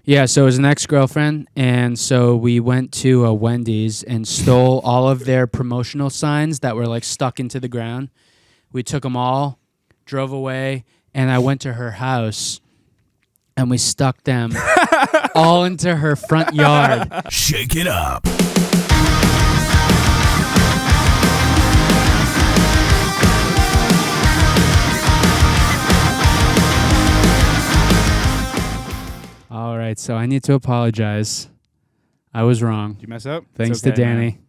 Yeah, so it was an ex-girlfriend, and so we went to a Wendy's and stole all of their promotional signs that were like stuck into the ground. We took them all, drove away, and I went to her house, and we stuck them all into her front yard. Shake it up. All right, so I need to apologize. I was wrong. Did you mess up? Thanks to Danny.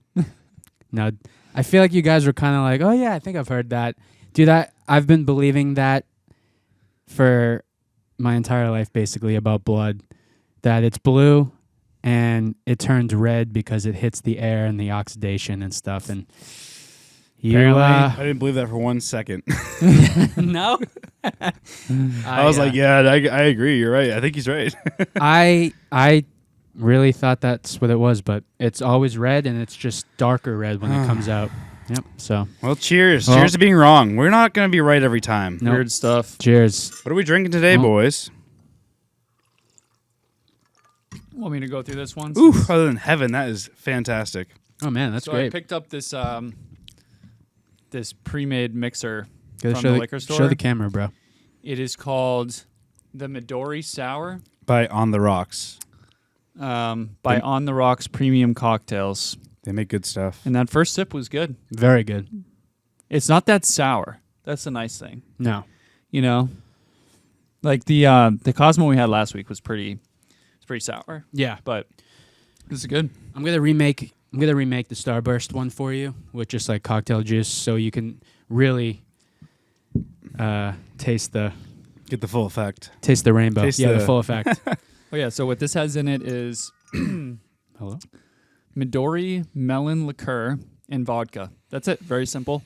No, I feel like you guys were kind of like, oh yeah, I think I've heard that. Dude, I've been believing that for my entire life, basically, about blood. That it's blue and it turns red because it hits the air and the oxidation and stuff. And I didn't believe that for 1 second. No? I was like, yeah, I agree. You're right. I think he's right. I really thought that's what it was, but it's always red and it's just darker red when it comes out. Yep. So. Well, cheers. Cheers to being wrong. We're not going to be right every time. Nope. Weird stuff. Cheers. What are we drinking today, boys? Want me to go through this one? Ooh, other than heaven, that is fantastic. Oh man, that's so great. I picked up this this pre-made mixer Gotta from show the liquor store. Show the camera, bro. It is called the Midori Sour By On the Rocks. by On the Rocks Premium Cocktails. They make good stuff. And that first sip was good. Very good. It's not that sour. That's the nice thing. No. You know, like the Cosmo we had last week was pretty sour, Yeah. but this is good. I'm gonna remake the Starburst one for you with just like cocktail juice, so you can really taste the Get the full effect. rainbow. Taste the the- full effect. Oh yeah, so what this has in it is Hello. Midori melon liqueur and vodka. That's it. Very simple.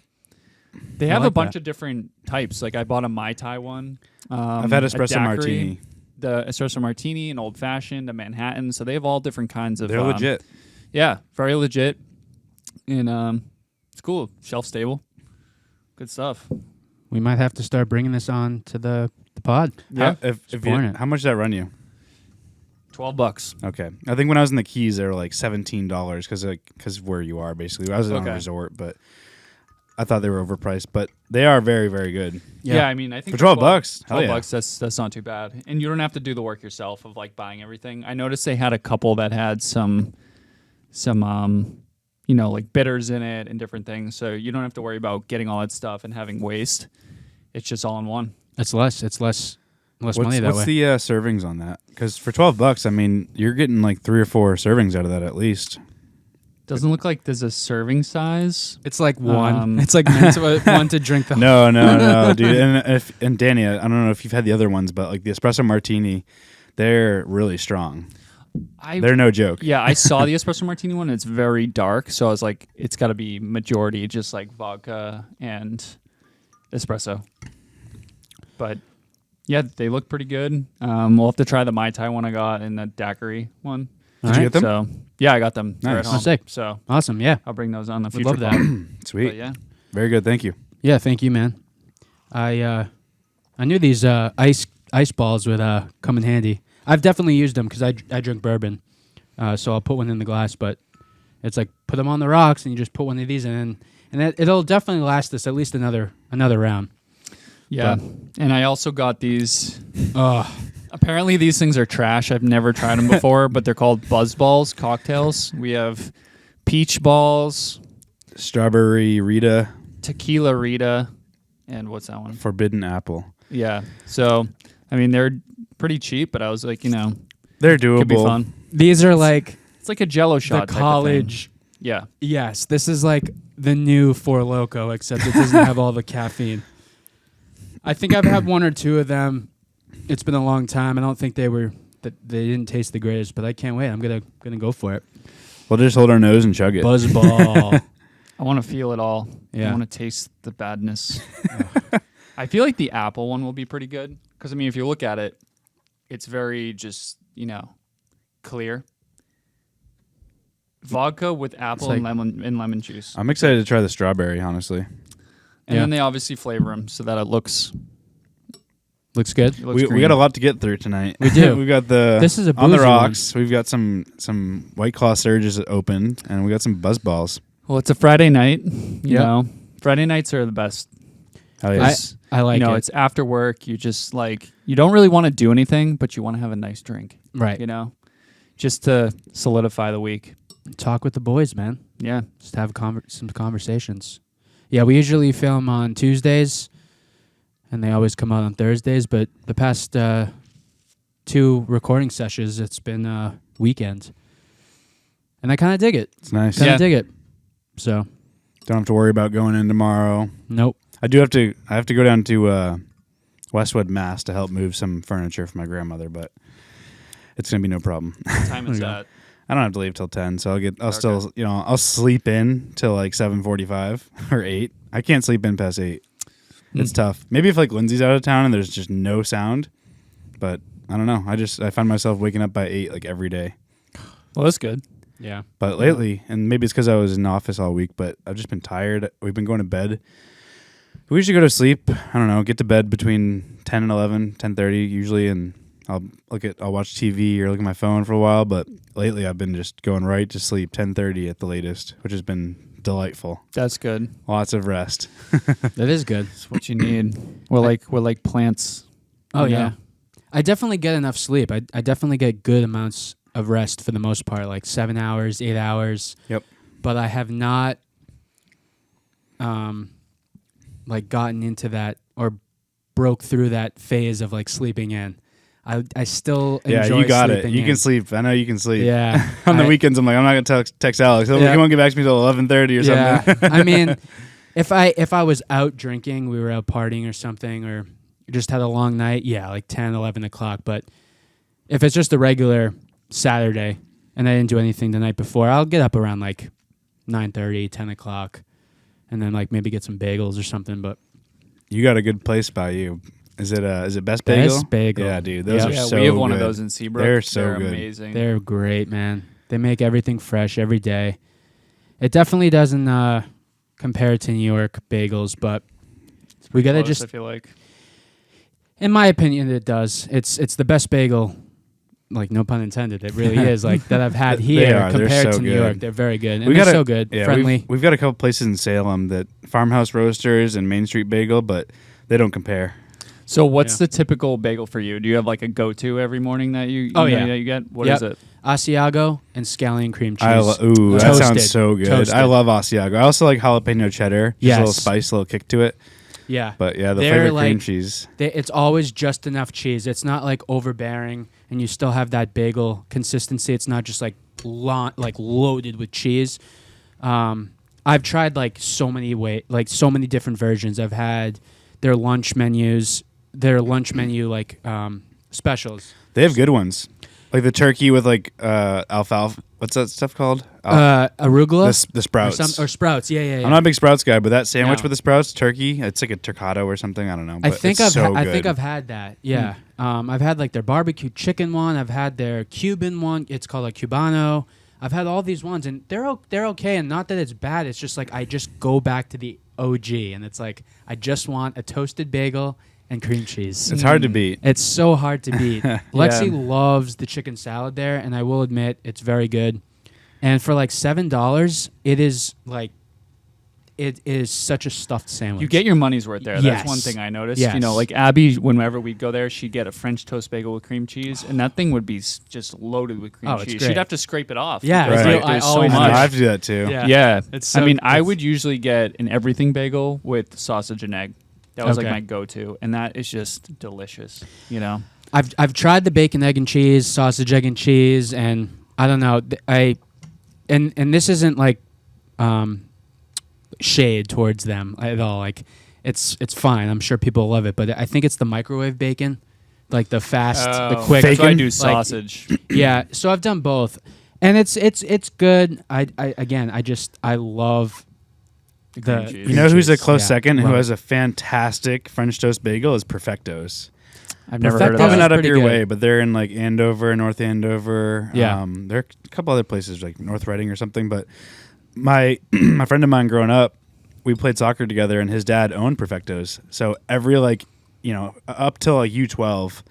They have like a bunch that. of different types. Like I bought a Mai Tai one. I've had a espresso daiquiri, martini. the espresso martini, an old fashioned, a Manhattan. So they have all different kinds of. They're legit. Yeah, very legit, and it's cool. Shelf stable. Good stuff. We might have to start bringing this on to the pod. Yeah, How much did that run you? $12. Okay. I think when I was in the Keys, they were like $17 because where you are, basically. I was on a resort, but I thought they were overpriced. But they are very, very good. Yeah, I mean, I think For $12, hell 12 yeah. bucks. That's not too bad, and you don't have to do the work yourself of like buying everything. I noticed they had a couple that had some like bitters in it and different things, so you don't have to worry about getting all that stuff and having waste. It's just all in one. It's less money that What's way. the servings on that? Because for $12, I mean, you're getting like 3 or 4 servings out of that at least. Doesn't look like there's a serving size. It's like one. It's like meant to, one to drink the. No, dude. And Danny, I don't know if you've had the other ones, but like the espresso martini, they're really strong. They're no joke. Yeah, I saw the espresso martini one. It's very dark, so I was like, it's got to be majority just like vodka and espresso. But yeah, they look pretty good. We'll have to try the Mai Tai one I got and the daiquiri one. Did you get them? So yeah, I got them. They're Nice. at home. Oh, sick. So Awesome. Yeah. I'll bring those on the Would future. love that. pod. Sweet. But yeah. Very good. Thank you. Yeah. Thank you, man. I knew these ice balls would come in handy. I've definitely used them because I drink bourbon, so I'll put one in the glass. But it's like put them on the rocks and you just put one of these in, and it'll definitely last us at least another round. Yeah. And I also got these. Apparently these things are trash. I've never tried them before, but they're called BUZZBALLZ cocktails. We have peach balls, Strawberry Rita, tequila Rita, and what's that one? Forbidden Apple. Yeah. So, I mean, they're pretty cheap, but I was like, They're doable. could be fun. These are like It's like a Jello the shot. college. Yeah. Yes, this is like the new Four Loko, except it doesn't have all the caffeine. I think I've had one or two of them. It's been a long time. I don't think they didn't taste the greatest, but I can't wait. I'm gonna go for it. We'll just hold our nose and chug it. Buzzball. I want to feel it all. Yeah. I want to taste the badness. I feel like the apple one will be pretty good because, I mean, if you look at it, it's very just, clear. Vodka with apple like- and lemon juice. I'm excited to try the strawberry, honestly. And then they obviously flavor them so that it looks Looks good. It looks We green. got a lot to get through tonight. We do. We got the This is a on the boozy rocks. We've got some White Claw Surges opened, and we got some Buzzballs. Well, it's a Friday night. You Yep. know, Friday nights are the best. Oh yeah. I like you know, it. it's after work. You just you don't really want to do anything, but you want to have a nice drink. Right. You know, just to solidify the week. Talk with the boys, man. Yeah. Just have some conversations. Yeah, we usually film on Tuesdays, and they always come out on Thursdays. But the past 2 recording sessions, it's been weekend, and I kind of dig it. It's nice. Kind of Yeah. dig it. So Don't have to worry about going in tomorrow. nope. I have to go down to Westwood, Mass to help move some furniture for my grandmother, but it's gonna be no problem. What time is Yeah. that? I don't have to leave till 10, so still, I'll sleep in till like 7:45 or 8. I can't sleep in past 8. It's tough. Maybe if like Lindsay's out of town and there's just no sound, but I don't know. I find myself waking up by 8 like every day. Well, that's good. Yeah. But lately, and maybe it's because I was in the office all week, but I've just been tired. We've been going to bed. We usually go to sleep, I don't know, get to bed between 10 and 11, 10:30 usually, and I'll watch TV or look at my phone for a while, but lately I've been just going right to sleep 10:30 at the latest, which has been delightful. That's good. Lots of rest. That is good. That's what you need. We're like plants. Oh you yeah. know? I definitely get enough sleep. I definitely get good amounts of rest for the most part, like 7 hours, 8 hours. Yep. But I have not like gotten into that or broke through that phase of like sleeping in. I still enjoy Yeah, you got it. sleeping You in. can sleep. I know you can sleep. Yeah. On the weekends, I'm like, I'm not going to text Alex. He Yeah. won't get back to me till 11:30 or something. I mean, if I was out drinking, we were out partying or something, or just had a long night, yeah, like 10, 11 o'clock. But if it's just a regular Saturday and I didn't do anything the night before, I'll get up around like 9:30, 10 o'clock, and then like maybe get some bagels or something. But You got a good place by you. Is it Best Bagel? Best Bagel. Yeah, dude. Those are Yeah, so we have one of good. those in Seabrook. They're so good. Amazing. they're great, man. They make everything fresh every day. It definitely doesn't compare to New York bagels, but we gotta Close, just, I feel like. in my opinion, it does. It's the best bagel, like no pun intended. It really is like that I've had They here are. They're compared so to New good. York. They're very good, and We they're gotta- so good, Yeah, friendly. We've got a couple places in Salem that Farmhouse Roasters and Main Street Bagel, but they don't compare. So what's Yeah. the typical bagel for you? Do you have like a go-to every morning that you Oh, know, yeah. that you get? What Yep. is it? Asiago and scallion cream cheese. Ooh, that Toasted. sounds so good. Toasted. I love Asiago. I also like jalapeno cheddar. Just Yes. a little spice, a little kick to it. Yeah, But yeah, the They're flavored cream like- cheese. it's always just enough cheese. It's not like overbearing, and you still have that bagel consistency. It's not just like loaded with cheese. I've tried like so many different versions. I've had their lunch menu like specials. They have good ones. Like the turkey with like alfalfa. What's that stuff called? Arugula The sprouts. or sprouts. Yeah. I'm not a big sprouts guy, but that sandwich No. with the sprouts, turkey, it's like a turcado or something. I don't know. I But think it's so I good. think I've had that. Yeah. I've had like their barbecue chicken one. I've had their Cuban one. It's called a Cubano. I've had all these ones, and they're okay. And not that it's bad. It's just like I just go back to the OG, and it's like I just want a toasted bagel and cream cheese. It's hard to beat. It's so hard to beat. Lexi loves the chicken salad there, and I will admit it's very good. And for like $7, it is such a stuffed sandwich. You get your money's worth there. Yes. That's one thing I noticed. Yes. You know, like Abby, whenever we'd go there, she'd get a French toast bagel with cream cheese, and that thing would be just loaded with cream Oh, it's cheese. great. She'd have to scrape it off. Yeah, because, Right. like, I there's so always I know, much. I have to do that too. Yeah. It's so- I mean, I it's- would usually get an everything bagel with sausage and egg. That was Okay. like my go-to, and that is just delicious. You know, I've tried the bacon, egg, and cheese, sausage, egg, and cheese, and I don't know. And this isn't like shade towards them at all. Like it's fine. I'm sure people love it, but I think it's the microwave bacon, like the fast, the quick. That's why I Bacon? do Like- sausage. Yeah. So I've done both, and it's good. I love The cream the. cheese. You know who's a cheese. close Yeah, second who love has a fantastic French toast bagel is Perfectos. I've never heard of Perfectos Probably is that. not up pretty your good. way, but they're in like Andover, North Andover. Yeah. There are a couple other places like North Reading or something. But my friend of mine growing up, we played soccer together, and his dad owned Perfectos. So every like up till like U12,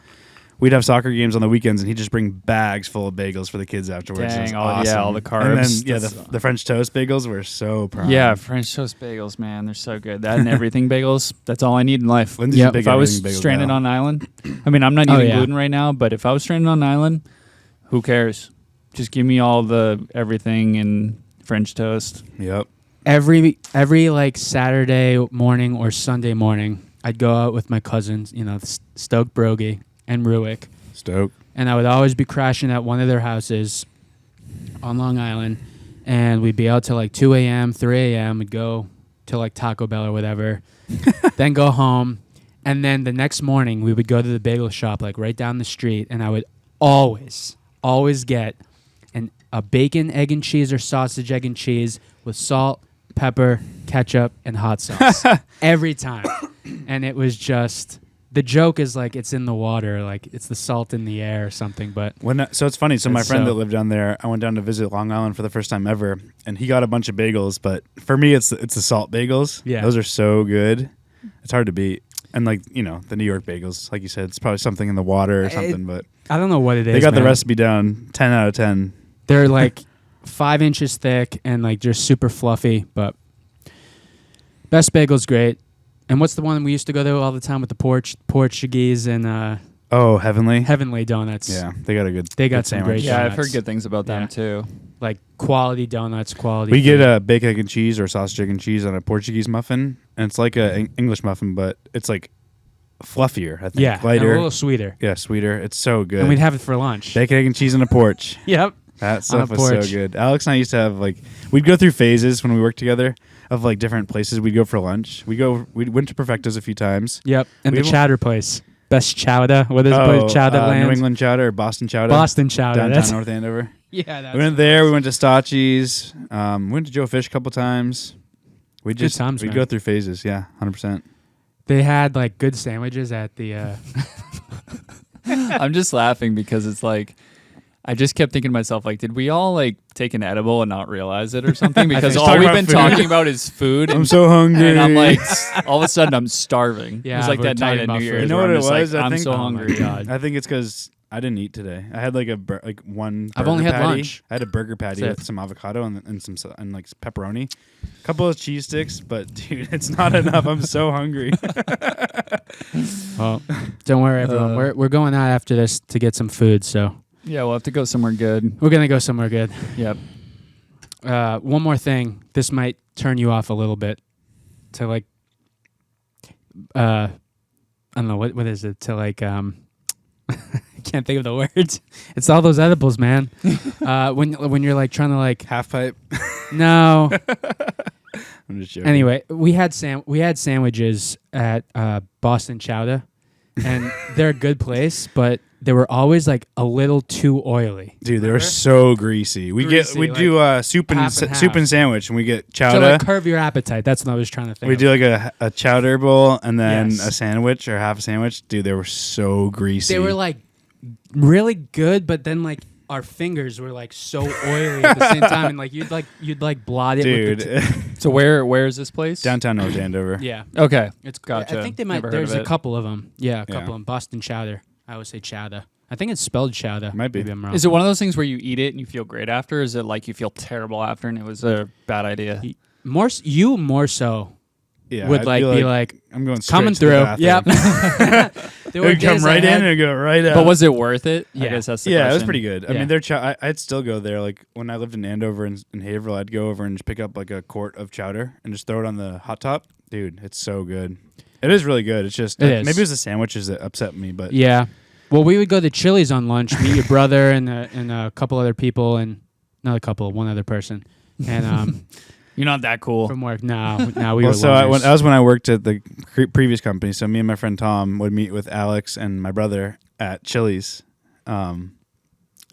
we'd have soccer games on the weekends, and he'd just bring bags full of bagels for the kids afterwards. Dang, It was all awesome. the carbs. And then the French toast bagels were so prime. Yeah, French toast bagels, man, they're so good. That and everything bagels, that's all I need in life. Lindsay's a big If I was everything bagel stranded gal. on an island, I mean, I'm not Oh, eating yeah. gluten right now, but if I was stranded on an island, who cares? Just give me all the everything and French toast. Yep. Every like Saturday morning or Sunday morning, I'd go out with my cousins, Stoke Brogy and Ruick, Stoke. and I would always be crashing at one of their houses on Long Island, and we'd be out till like 2 a.m., 3 a.m. We'd go to like Taco Bell or whatever, then go home, and then the next morning we would go to the bagel shop like right down the street, and I would always get a bacon, egg and cheese, or sausage, egg and cheese with salt, pepper, ketchup, and hot sauce every time. And it was just, the joke is like it's in the water, like it's the salt in the air or something. But So it's funny. So my It's friend so- that lived down there, I went down to visit Long Island for the first time ever, and he got a bunch of bagels. But for me, it's the salt bagels. Yeah. Those are so good. It's hard to beat. And like the New York bagels, like you said, it's probably something in the water or something. But I don't know what it is. they got the man. recipe down. 10 out of 10. They're like 5 inches thick and like just super fluffy. But best bagel's great. And what's the one we used to go to all the time with the Portuguese and Oh, Heavenly. Heavenly Donuts? Yeah, they got a good. They got good some sandwich. great Yeah, I've donuts. heard good things about them Yeah. too. Like quality donuts, quality. We get food. a bacon, egg, and cheese or sausage, egg, and cheese on a Portuguese muffin, and it's like a English muffin, but it's like fluffier. I think. yeah, and lighter. a little sweeter. Yeah, sweeter. It's so good. And we'd have it for lunch. bacon, egg, and cheese on a porch. Yep. That On stuff a was so porch. good. Alex and I used to have we'd go through phases when we worked together of like different places we'd go for lunch. We went to Perfecto's a few times. Yep. And We the have- chowder place. Best chowder. What is place? Chowder land? New England chowder or Boston chowder. Boston chowder. Downtown That's, North Andover. yeah, that's We went there. We went to Stacci's. We went to Joe Fish a couple times. We'd times, we'd man. go through phases. Yeah, 100%. They had like good sandwiches at the. I'm just laughing because it's like I just kept thinking to myself, like, did we all like take an edible and not realize it or something? Because think- all Talking we've about been food. talking about is food. I'm And, so hungry. and I'm like, all of a sudden I'm starving. Yeah, it was like we're that night talking at about New food. Year's. You know where what I'm it just was? Like, I I'm think- so Oh my hungry. God. I think it's because I didn't eat today. I had like one. I've burger only had patty. lunch. I had a burger patty That's it. with some avocado and some and like pepperoni, a couple of cheese sticks. But dude, it's not enough. I'm so hungry. Well, don't worry, everyone. We're going out after this to get some food, so Yeah, we'll have to go somewhere good. we're gonna go somewhere good. Yep. One more thing. This might turn you off a little bit. To like, I don't know what is it. To like, I can't think of the words. It's all those edibles, man. When you're like trying to like, Half pipe. no. I'm just joking. Anyway, we had sandwiches at Boston Chowder, and they're a good place, but they were always like a little too oily. Dude, they were so greasy. We Greasy, do soup and half and soup half. and sandwich, and we get So chowder. like curb your appetite. That's what I was trying to think. We of. do like a chowder bowl and then Yes. a sandwich or half a sandwich. Dude, they were so greasy. They were like really good, but then like our fingers were like so oily at the same time, and like you'd like blot it. dude, With the So where is this place? downtown North Andover. yeah, Okay. it's Gotcha. I think they might. Never heard There's of a it. couple of them. Yeah, a couple Yeah. of them. Boston Chowder. I always say chowder. I think it's spelled chowder. Might be. Maybe I'm wrong. Is it one of those things where you eat it and you feel great after? Or is it like you feel terrible after and it was a bad idea? more so Yeah, would I'd like feel be like I'm going straight coming to the through. bathroom. Yep. There It would come days I right had- in and go right out. But was it worth it? I Yeah. guess that's the Yeah, question. it was pretty good. I Yeah. mean, their I'd still go there. Like when I lived in Andover and in Haverhill, I'd go over and just pick up like a quart of chowder and just throw it on the hot top. Dude, it's so good. It is really good. It's just It is. maybe it was the sandwiches that upset me, but Yeah. Well, we would go to Chili's on lunch, meet your brother and a couple other people, and not a couple, one other person, and You're not that cool. from work. No, we well, were. so loners. that was when I worked at the previous company. So me and my friend Tom would meet with Alex and my brother at Chili's.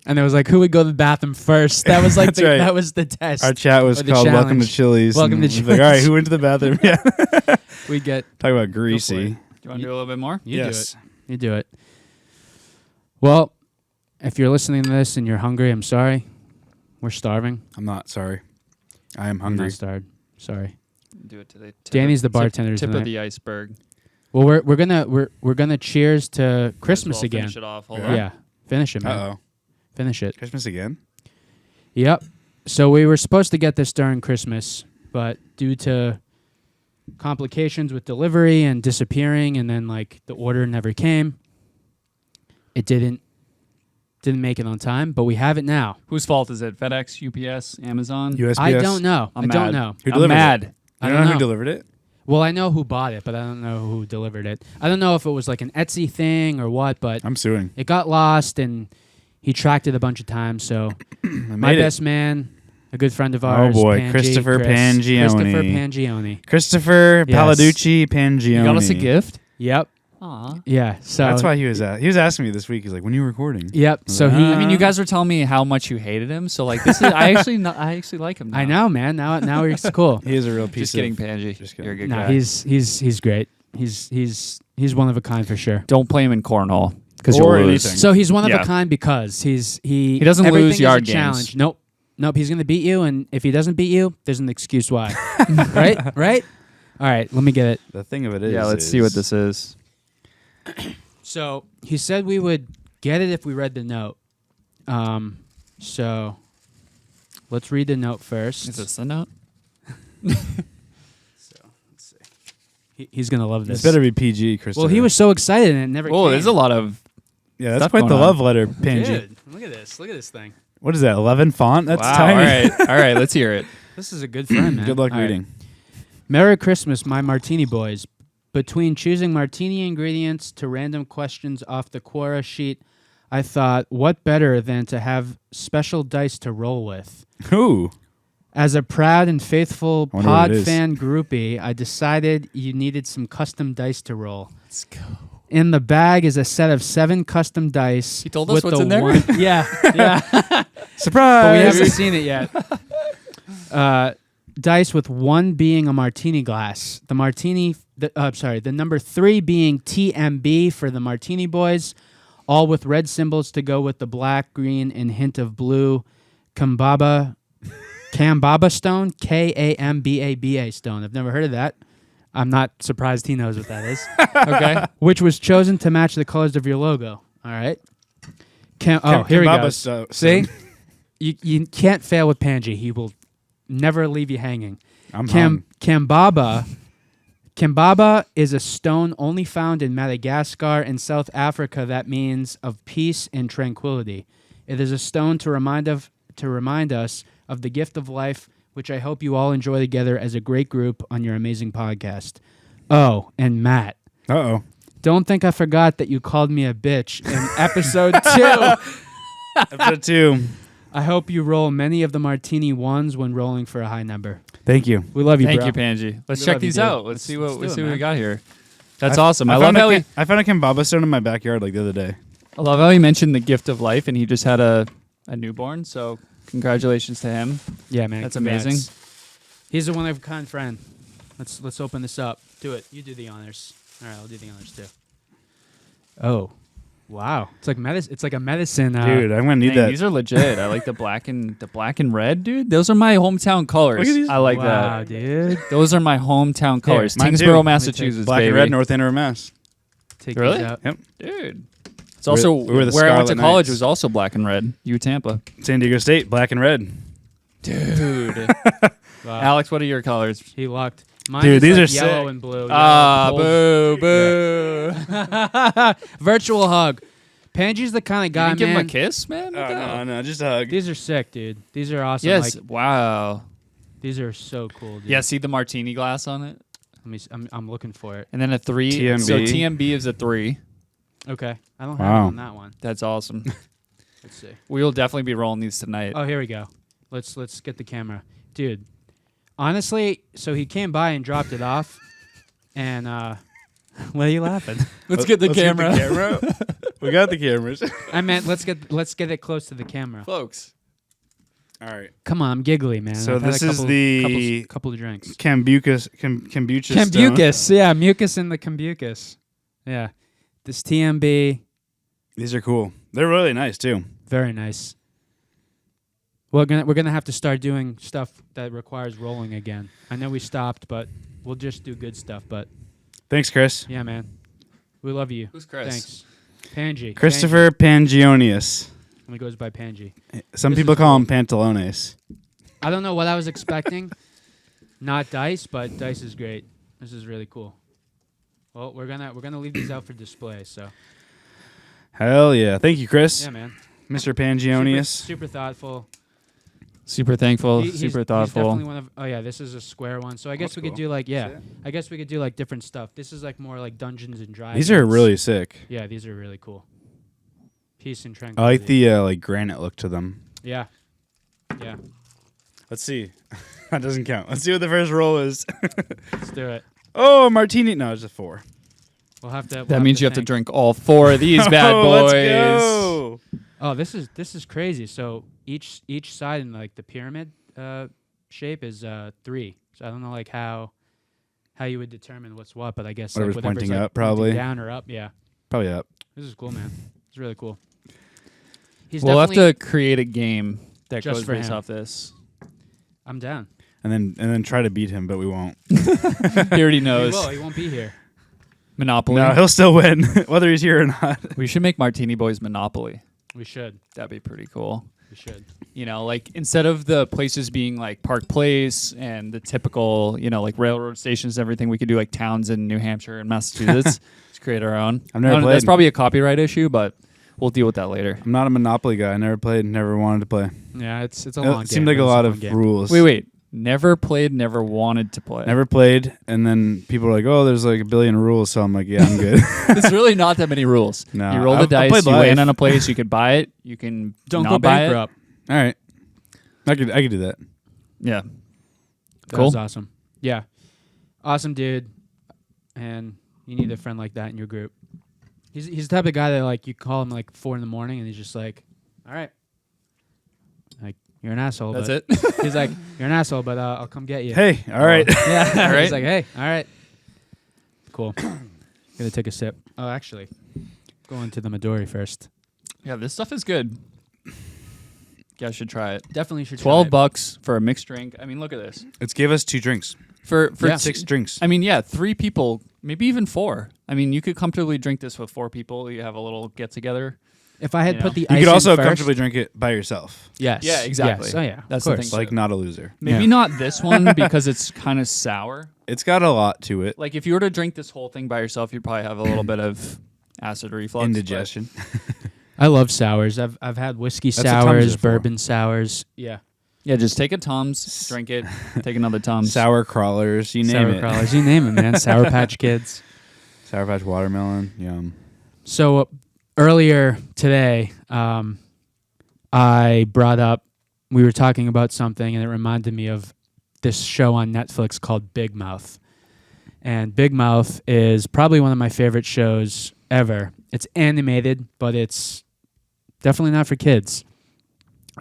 And it was like, who would go to the bathroom first? That was like That's right. that was the test. Our chat was Or the called "Welcome to challenge. Chili's." Welcome and to we'd be like, all right, Chili's. who went to the bathroom? Yeah, We get talk about it. greasy. Do you want to do a little bit more? you Yes. do it. You do it. Well, if you're listening to this and you're hungry, I'm sorry. We're starving. I'm not sorry. I am I'm hungry. not starved. Sorry. Do it to the tip Danny's the tip- bartender Tip tonight. of the iceberg. Well, we're gonna cheers to Christmas again. Finish it off. Hold Yeah. on. Yeah, finish it, man. Uh-oh. Finish it. Christmas again? Yep. So we were supposed to get this during Christmas, but due to complications with delivery and disappearing, and then like the order never came, it didn't make it on time. But we have it now. Whose fault is it? FedEx, UPS, Amazon? USPS? I don't know. I'm I don't mad. know. Who I'm delivered mad. it? I You don't know know. who delivered it? Well, I know who bought it, but I don't know who delivered it. I don't know if it was like an Etsy thing or what, but I'm suing. it got lost, and he tracked it a bunch of times. So my made it. best man, a good friend of ours, boy, Pangi, Christopher Chris. Pangione. Christopher Pangione. Christopher Yes. Paladucci Pangione. You got us a gift? Yep. Aw. Yeah. So That's why he was asking me this week. He's like, when are you recording? Yep. So he. I mean, you guys were telling me how much you hated him, so like this is I actually like him now. I know, man. Now he's cool. He is a real piece Just kidding, of... Pangi. Just kidding. You're a good No, guy. he's great. He's one of a kind for sure. Don't play him in cornhole because Or you'll lose. anything. So he's one of Yeah. a kind because he doesn't everything lose is yard a games. challenge. Nope. He's gonna beat you, and if he doesn't beat you, there's an excuse why. Right. All right. Let me get it. The thing of it is... Yeah, let's see what this is. So he said we would get it if we read the note. So let's read the note first. Is this the note? So let's see. He's gonna love this. This better be PG, Christopher. Well, he was so excited and it never Oh, came. there's a lot of. Yeah, that's stuff quite the going on. love letter, Pangi. Dude, look at this. Look at this thing. What is that, 11 font? That's wow. tiny. All right. Let's hear it. This is a good friend, man. Good luck All right. reading. Merry Christmas, my martini boys. Between choosing martini ingredients to random questions off the Quora sheet, I thought, what better than to have special dice to roll with? Who? As a proud and faithful I wonder what pod it is. fan groupie, I decided you needed some custom dice to roll. Let's go. In the bag is a set of 7 custom dice. He told us with what's the in there? Yeah. Surprise! But we haven't seen it yet. Dice with 1 being a martini glass. The number 3 being TMB for the martini boys, all with red symbols to go with the black, green, and hint of blue. Kambaba stone, Kambaba stone. I've never heard of that. I'm not surprised he knows what that is. Okay. Which was chosen to match the colors of your logo. All right. Here he Kambaba goes. stone. See? You can't fail with Pangi. He will never leave you hanging. I'm hung. Kambaba is a stone only found in Madagascar and South Africa that means of peace and tranquility. It is a stone to remind us of the gift of life, which I hope you all enjoy together as a great group on your amazing podcast. Oh, and Matt, Uh-oh. don't think I forgot that you called me a bitch in episode 2. Episode 2. I hope you roll many of the martini ones when rolling for a high number. Thank you. We love you, Thank bro. you, Pangi. Let's We check love you, these dude. out. Let's Let's see do what it, we man. got here. That's awesome. I love found how I found a Kambaba stone in my backyard like the other day. he mentioned the gift of life, and he just had a newborn. So congratulations to him. Yeah, man. That's congrats. amazing. He's a one of a kind friend. Let's open this up. Do it. You do the honors. All right, I'll do the honors too. Oh, wow! It's like medicine. It's like a medicine. Dude, I'm going to need Dang, that. these are legit. I like the black and red, dude. Those are my hometown colors. Look at these. I like wow, that. dude. Those are my hometown colors. mine too. Tingsboro, Let me Massachusetts, Black baby. and red, North Andover, Mass. Take Really? these out. Yep. Dude. It's also we were the where I went to Scarlet college Knights. was also black and red. Tampa. San Diego State, black and red. Dude. Wow. Alex, what are your colors? He lucked. Mine Dude, is these like are yellow sick. and blue. Ah, Yellow, boo, gold. boo. Virtual hug. Pangi's the kind of guy, Did you give him man. a kiss, man? What Oh, the hell? no, just a hug. These are sick, dude. These are awesome. Yes. Like, Wow. these are so cool, dude. Yeah, see the martini glass on it? Let me. I'm looking for it. And then a 3. TMB. So TMB is a 3. Okay. I don't have Wow. it on that one. That's awesome. Let's see. We will definitely be rolling these tonight. Oh, here we go. Let's get the camera, dude. Honestly, so he came by and dropped it off, and what are you laughing? Let's get the camera. We got the cameras. I meant let's get it close to the camera. Folks. All right. Come on, I'm giggly, man. So I've had this a is couple, the- couple of drinks. Kombucha stone. Kombuchas, yeah, mucus in the kombuchas. Yeah, this TMB, These are cool. They're really nice too. very nice. We're gonna have to start doing stuff that requires rolling again. I know we stopped, but we'll just do good stuff. But Thanks, Chris. Yeah, man. We love you. Who's Chris? Thanks. Pangi. Christopher Pangionius. Pangi. He goes by Pangi. Some This people is call cool. him Pantalones. I don't know what I was expecting. Not dice, but dice is great. This is really cool. Well, we're gonna leave these out for display. So Hell yeah. Thank you, Chris. yeah, man. Mr. Pangionius. Super thoughtful. Super thankful. He's super thoughtful. definitely one of. Oh yeah, this is a square one. So I guess That's we could cool. do like That's it. I guess we could do like different stuff. This is like more like Dungeons and Dragons. These are really sick. Yeah, these are really cool. Peace and I tranquility. like the like granite look to them. Yeah. Yeah. Let's see. That doesn't count. Let's see what the first roll is. Let's do it. Oh, Martini. No, it's just 4. We'll have to. That means you have to think. drink all 4 of these bad boys. Let's go. Oh, this is crazy. So each side in like the pyramid shape is 3. So I don't know like how you would determine what's what, but I guess Whatever's like whatever's pointing like, up, probably. pointing down or up. Yeah, Probably up. this is cool, man. It's really cool. He's We'll have definitely- to create a game that Just goes for based him. off this. I'm down. And then try to beat him, but we won't. He already He knows. will. He won't be here. Monopoly. No, he'll still win, whether he's here or not. We should make Martini Boys Monopoly. We should. That'd be pretty cool. We should. You know, like instead of the places being like Park Place and the typical, you know, like railroad stations and everything, we could do like towns in New Hampshire and Massachusetts. Let's create our own. I've never I don't know, That's played. probably a copyright issue, but we'll deal with that later. I'm not a Monopoly guy. I never played, never wanted to play. Yeah, it's a long game. It seemed like but a it's lot fun of game. rules. Wait. Never played, never wanted to play. Never played, and then people are like, "Oh, there's like a billion rules," so I'm like, "Yeah, I'm good." There's really not that many rules. No, You roll the I've dice, played you live. land on a place, you could buy it, you can Don't not go buy bankrupt. All right, I could do that. it. Yeah. That Cool. was awesome. Yeah, awesome dude, and you need a friend like that in your group. He's the type of guy that like you call him like 4 a.m. and he's just like, all right, like you're an asshole. That's but it. He's like, you're an asshole, but I'll come get you. Hey, all right. Yeah. All right. He's like, hey, all right. Cool. Gonna take a sip. Oh, actually, going to the Midori first. Yeah, this stuff is good. You guys should try it. Definitely should. $12 for a mixed drink. I mean, look at this. Let's give us 2 drinks, For Yeah. 6 drinks. I mean, yeah, 3 people, maybe even 4. I mean, you could comfortably drink this with 4 people. You have a little get together. If I had You put know. the You ice could in also first, comfortably drink it by yourself. Yes. Yeah, exactly. Yes. Oh yeah. That's of the course. thing. Like not a loser. Maybe Yeah. not this one because it's kind of sour. It's got a lot to it. Like if you were to drink this whole thing by yourself, you'd probably have a little bit of acid reflux. but- Indigestion. I love sours. I've had whiskey That's what Tums sours, are for. bourbon sours. Yeah. Yeah, just take a Tums, drink it, take another Tums. Sour crawlers. You name Sour it. crawlers. You name it, man. Sour Patch Kids. Sour Patch watermelon. Yum. So earlier today, I brought up, we were talking about something, and it reminded me of this show on Netflix called Big Mouth. And Big Mouth is probably one of my favorite shows ever. It's animated, but it's definitely not for kids.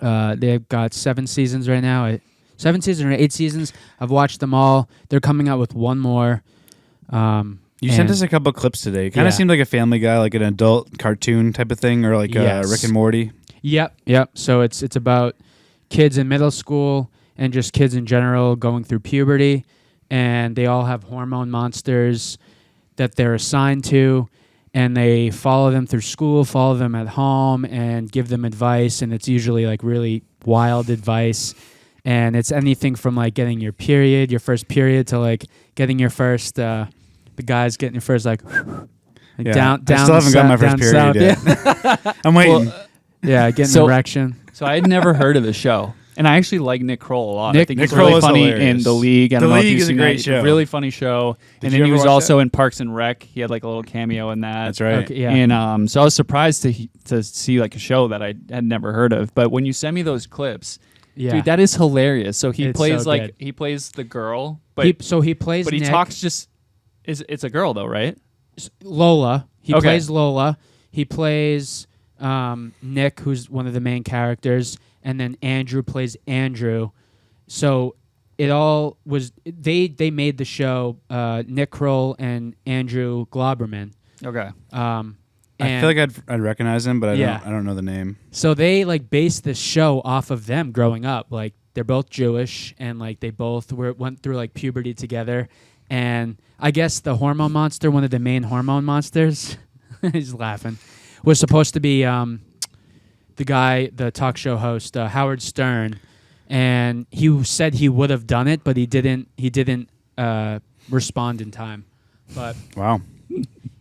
They've got 7 seasons right now. 7 seasons or 8 seasons. I've watched them all. They're coming out with one more. You sent us a couple clips today. Kind Yeah. of seemed like a Family Guy, like an adult cartoon type of thing, or like Yes. Rick and Morty. Yep. So it's about kids in middle school and just kids in general going through puberty, and they all have hormone monsters that they're assigned to, and they follow them through school, follow them at home, and give them advice, and it's usually like really wild advice. And it's anything from like getting your first period, to like getting your first, the guys getting your first like Yeah. down. I still haven't got my first down period south. yet. I'm waiting. Yeah, getting So- an erection. So I had never heard of the show. And I actually like Nick Kroll a lot. I Nick think he's Kroll really is funny hilarious. in The League. I The don't know if League you've is a seen great that. show. Really funny show. Did And you then he ever was watch also that? in Parks and Rec. He had like a little cameo in that. That's right. Okay, yeah. And so I was surprised to see like a show that I had never heard of. But when you send me those clips, Yeah. dude, that is hilarious. So he It's plays so like good. he plays the girl, but he plays but he Nick. talks just it's a girl though, right? Lola. He Okay. plays Lola. He plays Nick, who's one of the main characters, and then Andrew plays Andrew. So it all was they made the show, Nick Kroll and Andrew Glauberman. Okay. I feel like I'd recognize him, but Yeah. I don't know the name. So they like based this show off of them growing up. Like they're both Jewish, and like they both went through like puberty together, and I guess the hormone monster, one of the main hormone monsters, he's laughing, was supposed to be the talk show host, Howard Stern, and he said he would have done it, but he didn't respond in time. But Wow.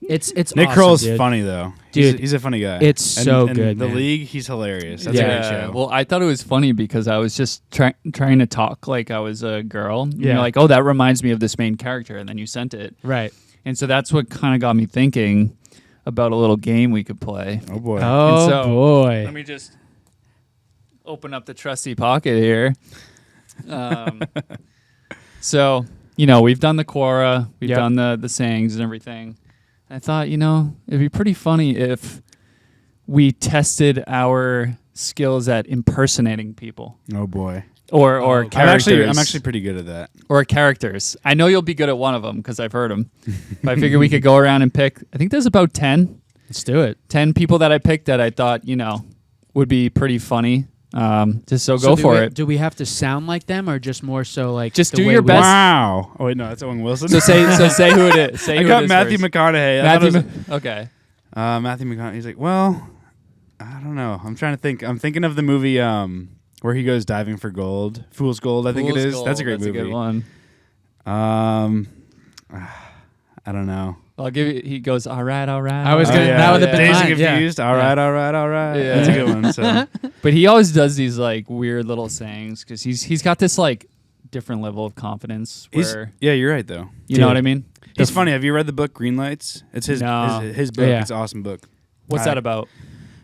it's Nick awesome, Kroll's dude. funny though. Dude, he's a funny guy. it's so good, The man. League, he's hilarious. That's Yeah. a great show. Well, I thought it was funny because I was just trying to talk like I was a girl. Yeah. You're like, oh, that reminds me of this main character, and then you sent it. Right. And so that's what kind of got me thinking about a little game we could play. Oh boy. Oh so- boy. Let me just open up the trusty pocket here. So, we've done the Quora, we've Yep. done the sayings and everything. I thought, it'd be pretty funny if we tested our skills at impersonating people Oh boy. or Oh, characters. I'm actually pretty good at that. or characters. I know you'll be good at one of them because I've heard them. But I figure we could go around and pick. I think there's about 10 people that I picked that I thought, would be pretty funny. Just so go for it. Do we have to sound like them, or just more so like Just the do way your we- best. Wow. Oh wait, no, that's Owen Wilson. So say who it is. Say I who got it is Matthew first. McConaughey. I thought it was- Okay. Matthew McConaughey. He's like, well, I don't know. I'm trying to think. I'm thinking of the movie where he goes diving for gold. Fool's Gold, I think it is. That's a great movie. That's a good one. I don't know. I'll give you. He goes, all right. I was gonna- that would've been Dazed mine, and yeah. Confused. All right. Yeah. That's a good one. So But he always does these like weird little sayings because he's got this like different level of confidence where yeah, you're right though. you know Dude. what I mean. He's funny. Have you read the book Green Lights? It's his No. his book. Yeah. It's an awesome book. What's that about?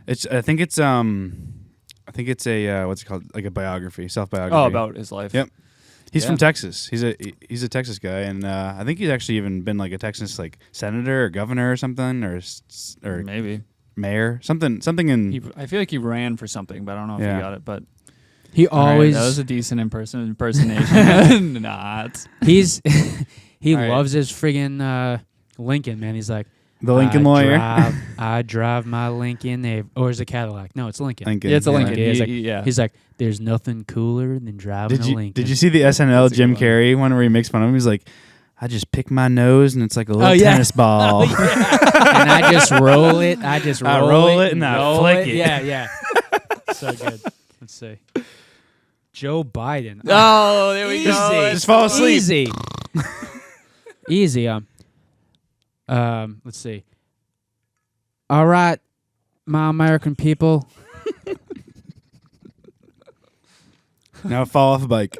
I think it's a what's it called? Like a biography, self-biography. Oh, about his life. Yep. He's Yeah. from Texas. He's a Texas guy, and I think he's actually even been like a Texas like senator or governor or something, or Maybe. mayor, something in. I feel like he ran for something, but I don't know if Yeah. he got it. But He all right, always that was a decent impersonation. Not. he All right. loves his friggin' Lincoln, man. He's like The Lincoln lawyer. I drive my Lincoln, or is it Cadillac? No, it's Lincoln. Lincoln. Yeah, it's a Lincoln. He's like, yeah. He's like, there's nothing cooler than driving a Lincoln. Did you see the SNL That's a Jim good one. Carrey one where he makes fun of him? He's like, I just pick my nose and it's like a little yeah. tennis ball. And I just roll it. I roll it and I roll flick it. Yeah. So good. Let's see. Joe Biden. Oh, there we go. Easy. Just fall asleep. Easy. Easy. Let's see. All right, my American people. Now fall off a bike.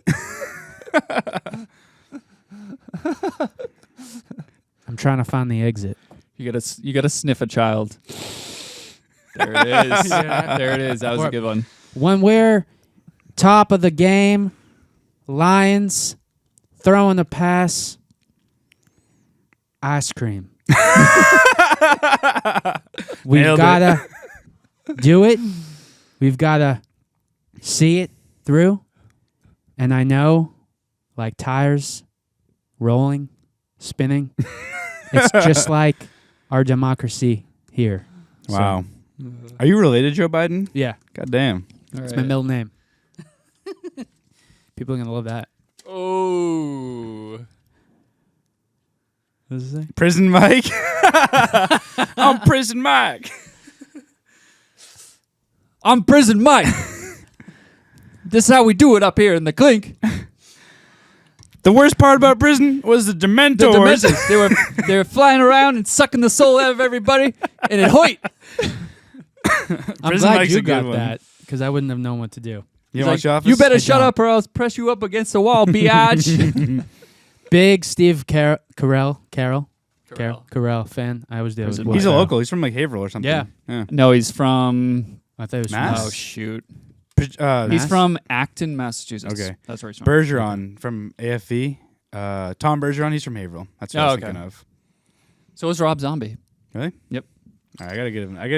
I'm trying to find the exit. You gotta sniff a child. There it is. Yeah. There it is. That was a good one. When we're top of the game, Lions throwing the pass, ice cream. We've Nailed it. gotta do it. We've gotta see it through. And I know, like tires rolling, spinning, it's just like our democracy here. So, Wow. Are you related to Joe Biden? yeah, God damn. it's my middle name. People are gonna love that. Oh. What does it say? Prison Mike. I'm Prison Mike. I'm Prison Mike. This is how we do it up here in the clink. The worst part about prison was the Dementors. The Dementors, they were flying around and sucking the soul out of everybody, and it hoit. I'm Prison glad Mike's you a good got one. that because I wouldn't have known what to do. You He's watch like, The Office? you better I shut don't. up or I'll press you up against the wall, biatch. Big Steve Carell fan. I always do. Prison as well. He's a local. He's from like Haverhill or something. Yeah. No, he's from. I thought it was Mass? from- Oh shoot. Mass? He's from Acton, Massachusetts. Okay. That's where he's from. Bergeron from AFV. Tom Bergeron, he's from Haverhill. That's what I was okay. thinking of. So is Rob Zombie. Really? Yep. All right, I gotta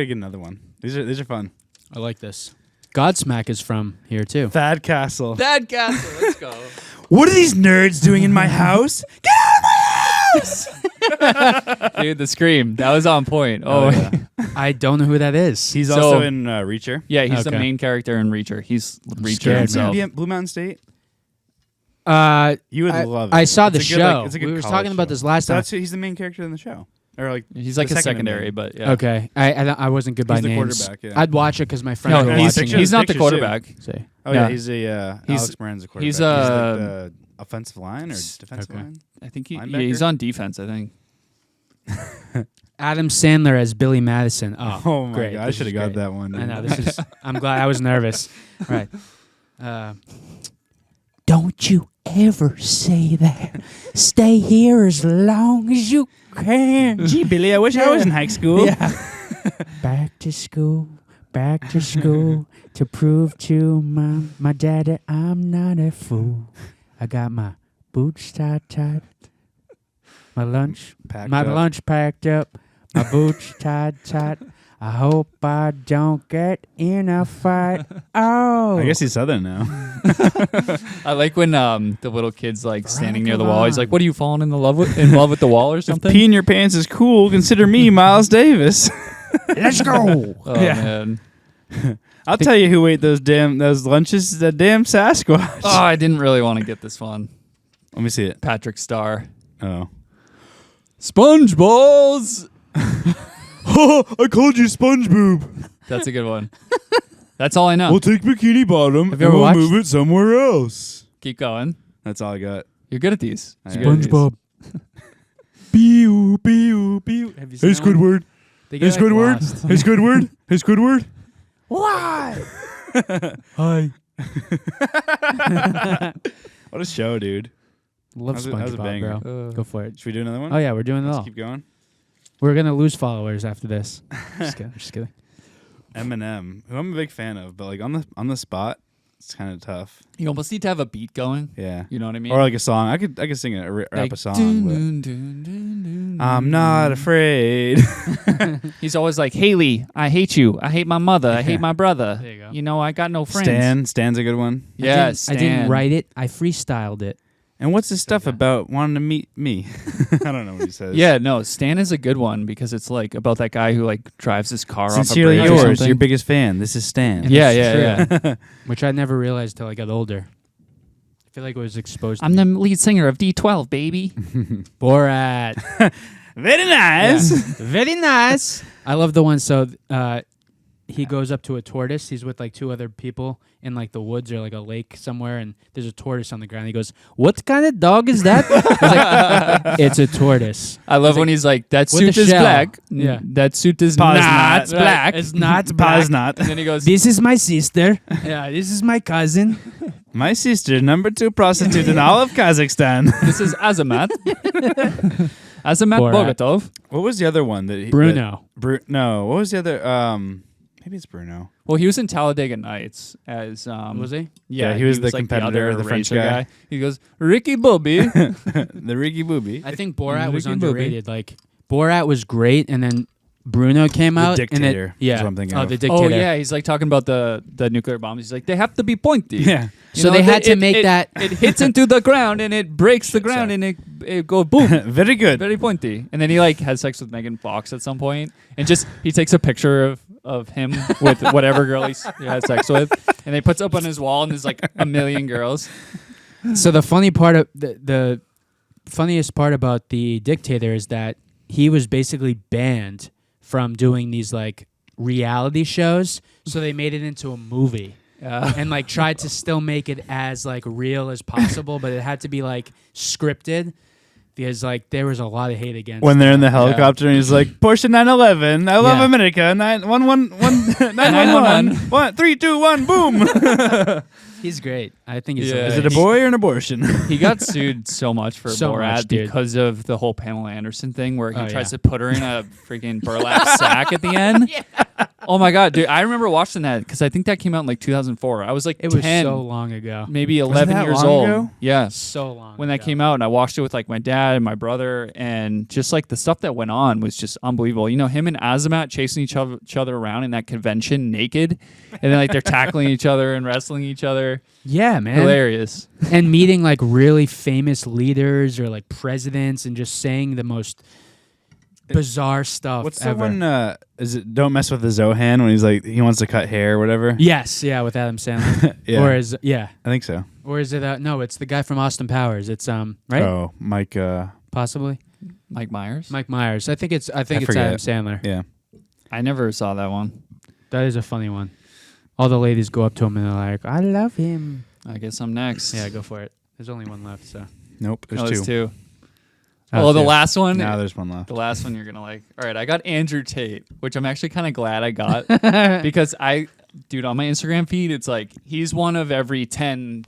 get another one. These are fun. I like this. Godsmack is from here too. Thad Castle. Thad Castle. Let's go. What are these nerds doing in my house? Get out of my house! Dude, the scream. That was on point. Oh, yeah. I don't know who that is. He's So- also in Reacher. yeah, he's the Okay. main character in Reacher. He's Reacher scared, himself. Blue Mountain State. You would love it. I saw the It's a good, show. it's a good We were college talking about show. this last So time. he's the main character in the show, or like He's like the a second in secondary, main. but yeah. Okay, I wasn't good by He's the names. quarterback, yeah. I'd watch it because my friends No, were he's, watching he's it. not the Pictures, too. quarterback. Say. Oh Yeah. yeah, he's Alex Moran's the quarterback. he's, He's like the offensive line or defensive Okay. line. I think Linebacker? he's on defense, I think. Adam Sandler as Billy Madison. Oh, Oh my great. god, I This should is have got great. that one. I dude. know this is. I'm glad I was nervous. All right. Don't you ever say that. Stay here as long as you can. Gee, Billy, I wish I was in high school. Yeah. Back to school to prove to my daddy I'm not a fool. I got my boots tied, my lunch packed up, my boots tied. I hope I don't get in a fight. Oh, I guess he's Southern now. I like when the little kid's like standing near the Veronica wall. He's Vaughn. like, "What are you falling in love with the wall or If something?" peeing your pants is cool, consider me Miles Davis. let's go. Oh man. I'll tell you who ate those lunches. The damn Sasquatch. Oh, I didn't really want to get this one. Let me see it. Patrick Starr. Oh. SpongeBalls. I called you SpongeBob. That's a good one. That's all I know. We'll take Bikini Bottom Have you ever watched? move it somewhere else. Keep going. That's all I got. You're good at these. I You're am. good at these. SpongeBob. Pew, pew, pew. Have you Hey, seen that one? Squidward. They Hey, get, like, Squidward. lost. Hey, Squidward. Hey, Squidward. Why? Hi. What a show, dude. Love That was a SpongeBob, banger. bro. Go for it. Should we do another one? Oh yeah, we're doing it Let's all. keep going. We're gonna lose followers after this. Just kidding. Eminem, who I'm a big fan of, but like on the spot, it's kind of tough. You almost need to have a beat going. Yeah. You know what I mean? Or like a song. I could sing a rap Like, a song. dun, but dun, dun, dun, dun, I'm dun. not afraid. He's always like, Haley, I hate you. I hate my mother. I hate my brother. There you go. You know, I got no friends. Stan's a good one. Yeah, I didn't write it. I freestyled it. And what's this stuff Okay. about wanting to meet me? I don't know what he says. Yeah, no, Stan is a good one because it's like about that guy who like drives his car Sincerely off a bridge or yours, something. your biggest fan. This is Stan. Yeah, It's yeah, true. yeah. Which I never realized till I got older. I feel like it was exposed. I'm to the lead singer of D12, baby. Borat. Very nice. Very nice. I love the one. So he goes up to a tortoise. He's with like two other people in like the woods or like a lake somewhere, and there's a tortoise on the ground. He goes, "What kind of dog is that?" He's like, "It's a tortoise." I love It's when like, he's like, that with suit the is shell. black. Yeah. That suit is Pause not not. black. It's not Pause black. not. And then he goes, This is my sister. Yeah, this is my cousin. My sister, #2 prostitute in all of Kazakhstan. this is Azamat. Azamat Borat. Bogatov. What was the other one that Bruno. No, what was the other? Maybe it's Bruno. Well, he was in Talladega Nights as Was he? Yeah, he was the like competitor, other the French racer guy. He goes, Ricky Bobby. The Ricky Booby. I think Borat was Ricky Bobby. underrated. Like Borat was great, and then Bruno came out. Dictator And yeah. is what I'm thinking oh, of. the dictator. Oh yeah, he's like talking about the nuclear bombs. He's like, they have to be pointy. Yeah. So they had to make that. It hits into the ground and it breaks the ground Sorry. and it goes boom. Very good. Very pointy. And then he like has sex with Megan Fox at some point, and just he takes a picture of him with whatever girl he had sex with, and he puts up on his wall, and there's like a million girls. So the funny part of the funniest part about the dictator is that he was basically banned from doing these like reality shows. So they made it into a movie. And like tried to still make it as like real as possible, but it had to be like scripted because like there was a lot of hate against When they're in the that. helicopter and he's like, Porsche 911, I love Yeah. America, 911, 1, 3, 2, 1, boom. He's great. I think he's Yeah. Is it a boy or an abortion? He got sued so much for So Borat much, dude. because of the whole Pamela Anderson thing where he Oh, tries yeah. to put her in a freaking burlap sack at the end. Oh my god, dude! I remember watching that because I think that came out in like 2004. I was like It was 10, so long ago. maybe Was it 11 that years long old. ago? Yeah, So long when that ago. came out, and I watched it with like my dad and my brother, and just like the stuff that went on was just unbelievable. You know, him and Azamat chasing each other around in that convention naked, and then like they're tackling each other and wrestling each other. Yeah, man. Hilarious. And meeting like really famous leaders or like presidents and just saying the most bizarre stuff What's ever. the one? Is it Don't Mess with the Zohan when he's like he wants to cut hair or whatever? Yes, yeah, with Adam Sandler. Yeah. Or is I think so. Or is it? No, it's the guy from Austin Powers. It's right. Oh, Mike. Possibly Mike Myers. Mike Myers. I think it's Adam forget. Sandler. Yeah. I never saw that one. That is a funny one. All the ladies go up to him and they're like, "I love him." I guess I'm next. Yeah, go for it. There's only one left, so. Nope. There's Oh, two. there's two. Oh, Oh, the two. last one. Now there's one left. The last one you're gonna like. All right, I got Andrew Tate, which I'm actually kind of glad I got because dude, on my Instagram feed, it's like he's one of every 10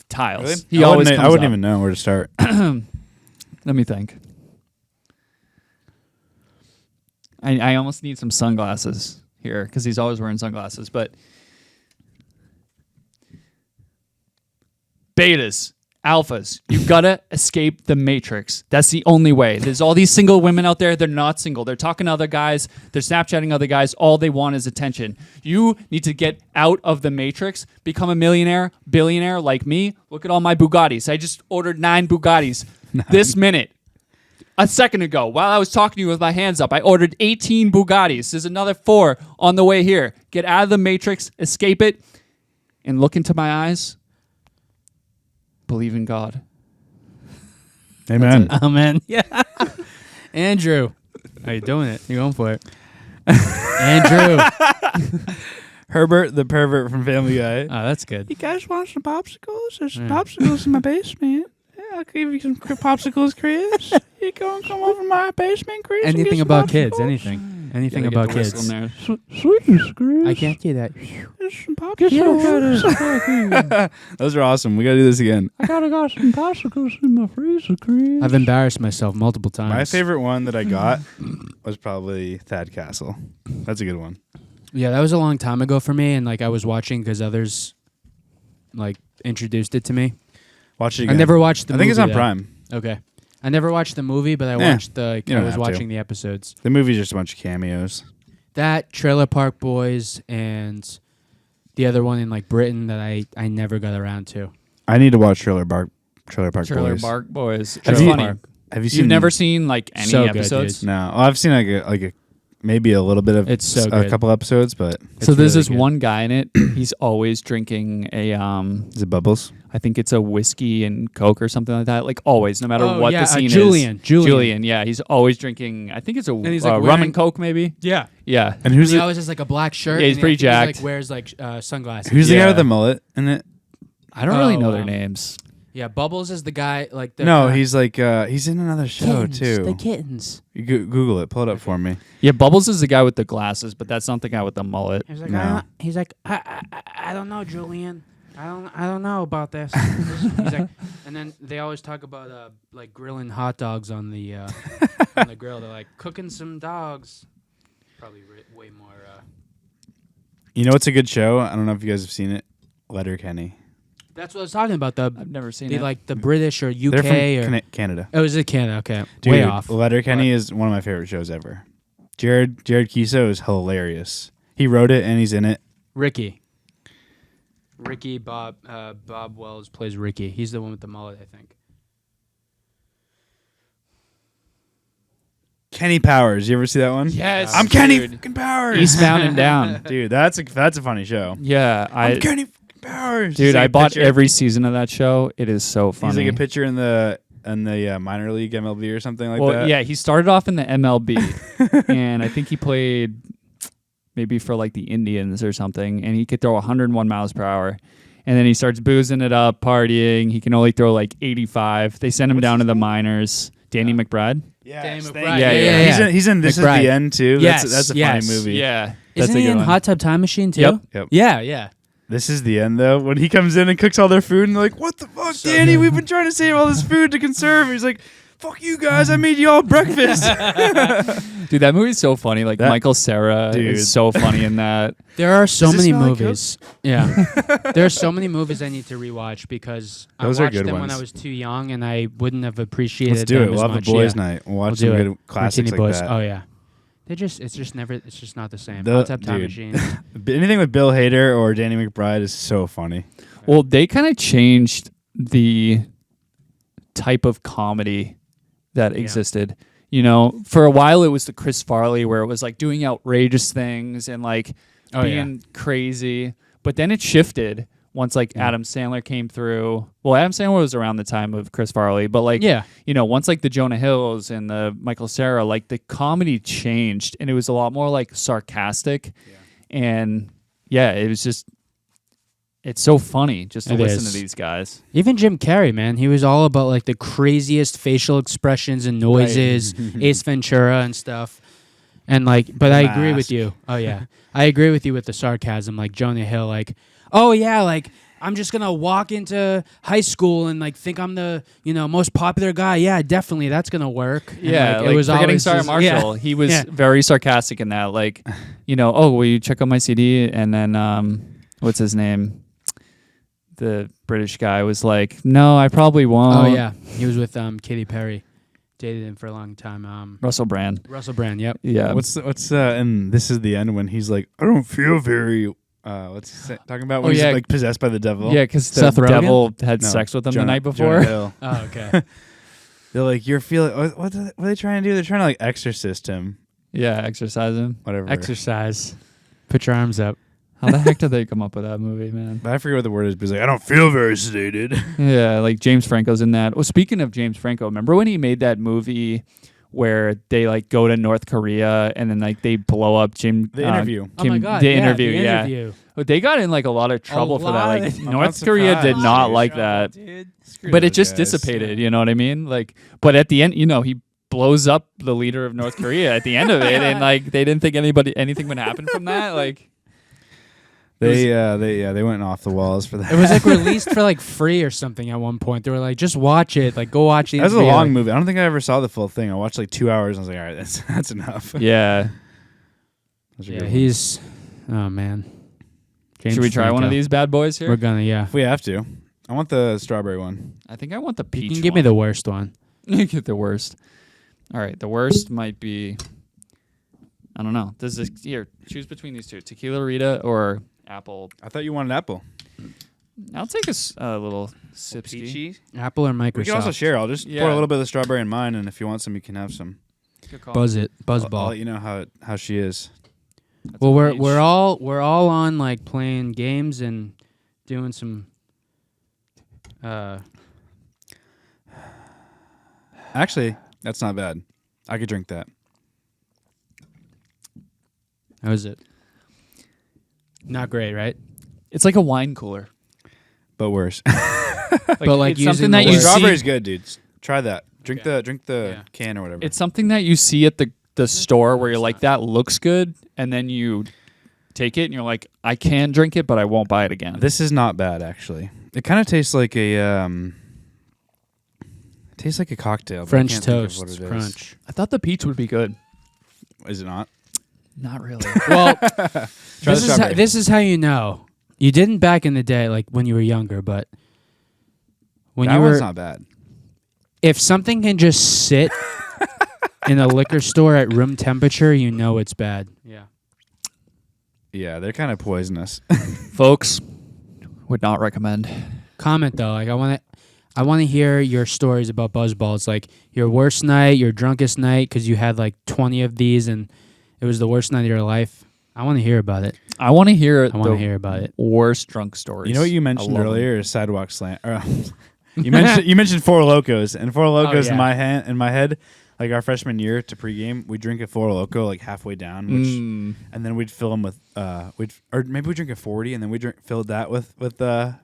tiles. Really? He always comes I wouldn't up. even know where to start. Let me think. I almost need some sunglasses here because he's always wearing sunglasses. But betas, alphas, you gotta escape the matrix. That's the only way. There's all these single women out there. They're not single. They're talking to other guys. They're Snapchatting other guys. All they want is attention. You need to get out of the matrix, become a millionaire, billionaire like me. Look at all my Bugattis. I just ordered 9 Bugattis this minute. A second ago, while I was talking to you with my hands up, I ordered 18 Bugattis. There's another 4 on the way here. Get out of the matrix, escape it, and look into my eyes. Believe in God. Amen. Amen. Yeah. Andrew. Are you doing it? You going for it? Andrew. Herbert, the pervert from Family Guy. Oh, that's good. You guys want some popsicles? There's some Yeah. popsicles in my basement. Yeah, I'll give you some popsicles, Chris. You go and come over to my basement, Chris. and get Anything some about kids. popsicles? Anything Gotta get about the whistle kids. in there. Sweet, Chris. I can't do that. There's some popsicles. Those are awesome. We gotta do this again. I got some popsicles in my freezer, Chris. I've embarrassed myself multiple times. My favorite one that I got was probably Thad Castle. That's a good one. Yeah, that was a long time ago for me, and like I was watching because others like introduced it to me. Watch it I again. never watched the I movie. think it's on though. Prime. Okay. I never watched the movie, but I Yeah, watched the. you I don't was have to. watching the episodes. The movie's just a bunch of cameos. That Trailer Park Boys and the other one in like Britain that I never got around to. I need to watch Trailer Park Trailer Boys. Park Boys. Have It's you- funny. Have you seen? You've never seen like any So good, episodes? dude. No, I've seen like a maybe a little bit of It's so a good. couple episodes, but So It's there's really this good. one guy in it. He's always drinking a is it Bubbles? I think it's a whiskey and Coke or something like that. Like always, no matter Oh, what yeah, the scene Julian. is. Julian, yeah, he's always drinking. I think it's a he's, like, rum wearing- and Coke, maybe. Yeah. Yeah, And who's he the, always has like a black shirt. Yeah, he's and pretty he like jacked. wears like sunglasses. who's the guy Yeah. with the mullet in it? I don't really Oh, know their names. Yeah, Bubbles is the guy like the No, he's like he's in another show too. The kittens. You Google it, pull it up for me. Yeah, Bubbles is the guy with the glasses, but that's not the guy with the mullet. He's like, No. I don't know, Julian. I don't know about this. He's like, and then they always talk about like grilling hot dogs on the on the grill. They're like cooking some dogs. Probably way more. You know what's a good show? I don't know if you guys have seen it. Letterkenny. That's what I was talking about. I've never seen it. Like the British or UK They're or from Canada. oh, is it Canada? Okay, Dude, way off. Letterkenny is one of my favorite shows ever. Jared Kiso is hilarious. He wrote it and he's in it. Ricky Bob Wells plays Ricky. He's the one with the mullet, I think. Kenny Powers. You ever see that one? Yes, I'm Kenny dude. fucking Powers. Eastbound and Down. Dude, that's a funny show. Yeah, I'm Kenny fucking Powers. dude, He's like I a bought pitcher. every season of that show. It is so funny. He's like a pitcher in the minor league MLB or something like well, that. yeah, he started off in the MLB, and I think he played maybe for like the Indians or something, and he could throw 101 miles per hour. And then he starts boozing it up, partying. He can only throw like 85. They send him down to the minors. Danny McBride. Danny Yes, McBride. thank Yeah, you. yeah. He's in This McBride. Is the End too. Yes, That's a yes. funny movie. Yeah, that's Isn't a he good in one. Hot Tub Time Machine too? Yep. Yeah, yeah. This is the end though. When he comes in and cooks all their food and they're like, "What the fuck, So Danny? good. We've been trying to save all this food to conserve." He's like, "Fuck you guys! I made you all breakfast." Dude, that movie's so funny. Like That- Michael Cera Dude. is so funny in that. There are so Does this many smell like movies. Yeah. There are so many movies I need to rewatch because Those I are watched good them when ones. I was too young and I wouldn't have appreciated Let's do them it. as We'll have a much. boys' Yeah. night. We'll watch We'll some do good it. classics Martini like Boys. that. Oh yeah. It's just not the same. The- Hot Tub Time dude. Machine. Anything with Bill Hader or Danny McBride is so funny. Well, they kind of changed the type of comedy that Yeah. existed. You know, for a while it was the Chris Farley where it was like doing outrageous things and like being crazy. But then it shifted once like Adam Sandler came through. Well, Adam Sandler was around the time of Chris Farley, but like, you know, once like the Jonah Hills and the Michael Cera, like the comedy changed and it was a lot more like sarcastic. And it was just, it's so funny just to listen to these guys. Even Jim Carrey, man, he was all about like the craziest facial expressions and noises, Ace Ventura and stuff. And like, but I agree with you. Oh yeah, I agree with you with the sarcasm. Like Jonah Hill, like, oh yeah, like I'm just gonna walk into high school and like think I'm the most popular guy. Yeah, definitely, that's gonna work. And, like, it was forgetting Sarah Marshall. He was very sarcastic in that. Like, oh, will you check out my CD? And then what's his name? The British guy was like, no, I probably won't. Oh yeah, he was with Katy Perry, dated him for a long time. Russell Brand. Yep. Yeah. What's and this is the end when he's like, I don't feel very. What's he talking about when he's like possessed by the devil? Yeah, because the devil had sex with him the night before. Oh, okay. They're like, you're feeling. What are they trying to do? They're trying to like exorcist him. Yeah, exorcise him. Whatever. Exercise. Put your arms up. How the heck did they come up with that movie, man? But I forget what the word is, but he's like, I don't feel very sedated. Yeah, like James Franco's in that. Well, speaking of James Franco, remember when he made that movie where they like go to North Korea and then like they blow up The Interview. Oh my God. The interview. But they got in like a lot of trouble for that. Like North Korea did not like that. But it just dissipated, you know what I mean? Like, but at the end, he blows up the leader of North Korea at the end of it, and like they didn't think anything would happen from that. Like. They went off the walls for that. It was like released for like free or something at one point. They were like, just watch it. Like, go watch it. That was a long movie. I don't think I ever saw the full thing. I watched like 2 hours and I was like, all right, that's enough. Yeah. He's... Oh, man. Should we try one of these bad boys here? We're gonna, If we have to. I want the strawberry one. I think I want the peach You can give me the worst one. Get the worst. All right, the worst might be... I don't know. Here, choose between these two. Tequila Rita or... apple. I thought you wanted apple. I'll take a little sipsky. Peachy. Apple or Microsoft? We can also share. I'll just pour a little bit of the strawberry in mine, and if you want some, you can have some. Buzzball. I'll let you know how she is. Well, we're all on like playing games and doing some. Actually, that's not bad. I could drink that. How is it? Not great, right? It's like a wine cooler, but worse. But like it's something that you see. Strawberry's good, dudes. Try that. Drink the can or whatever. It's something that you see at the store where you're like, that looks good, and then you take it and you're like, I can drink it, but I won't buy it again. This is not bad, actually. It kind of tastes like a cocktail. French toast crunch. I thought the peach would be good. Is it not? Not really. Well, this is how you know. You didn't back in the day, like when you were younger, but when that you were, one's not bad. If something can just sit in a liquor store at room temperature, you know it's bad. Yeah. Yeah, they're kind of poisonous. Folks, would not recommend. Comment though, like I want to hear your stories about BuzzBallz, like your worst night, your drunkest night, because you had like 20 of these and it was the worst night of your life. I want to hear about it. I want to hear about it. Worst drunk stories. You know what you mentioned earlier is sidewalk slam. You mentioned Four Locos, and Four Locos in my head, like our freshman year to pregame, we'd drink a Four Loco like halfway down, and then we'd fill them with or maybe we drink a 40, and then we filled that with